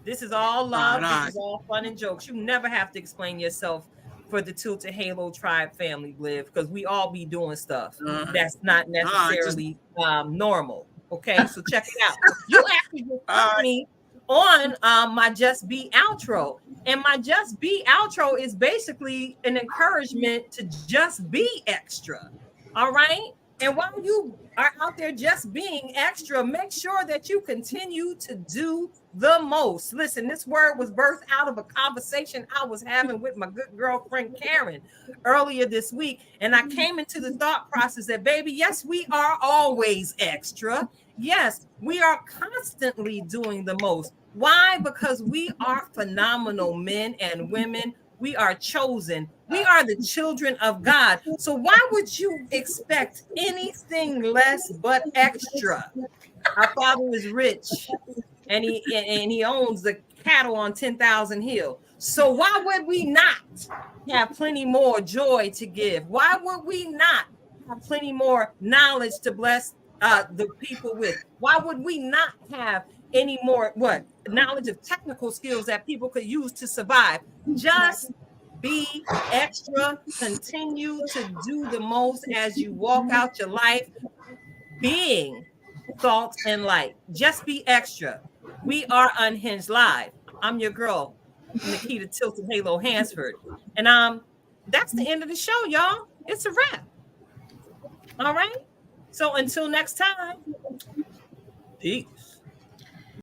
This is all love. All This right. is all fun and jokes. You never have to explain yourself for the Tilted Halo Tribe family live, because we all be doing stuff that's not necessarily normal. Okay, so check it out. You actually just put me on my Just Be outro. And my Just Be outro is basically an encouragement to just be extra. All right. And while you are out there just being extra, make sure that you continue to do the most. Listen, this word was birthed out of a conversation I was having with my good girlfriend Karen earlier this week. And I came into the thought process that, baby, yes, we are always extra. Yes, we are constantly doing the most. Why? Because we are phenomenal men and women. We are chosen. We are the children of God. So why would you expect anything less but extra? Our Father is rich, and he owns the cattle on 10,000 Hill. So why would we not have plenty more joy to give? Why would we not have plenty more knowledge to bless the people with? Why would we not have any more knowledge of technical skills that people could use to survive? Just be extra. Continue to do the most as you walk out your life, being salt and light. Just be extra. We are Unhinged Live. I'm your girl, Nikita Tilted Halo Hansford. And that's the end of the show, y'all. It's a wrap. All right. So until next time, peace.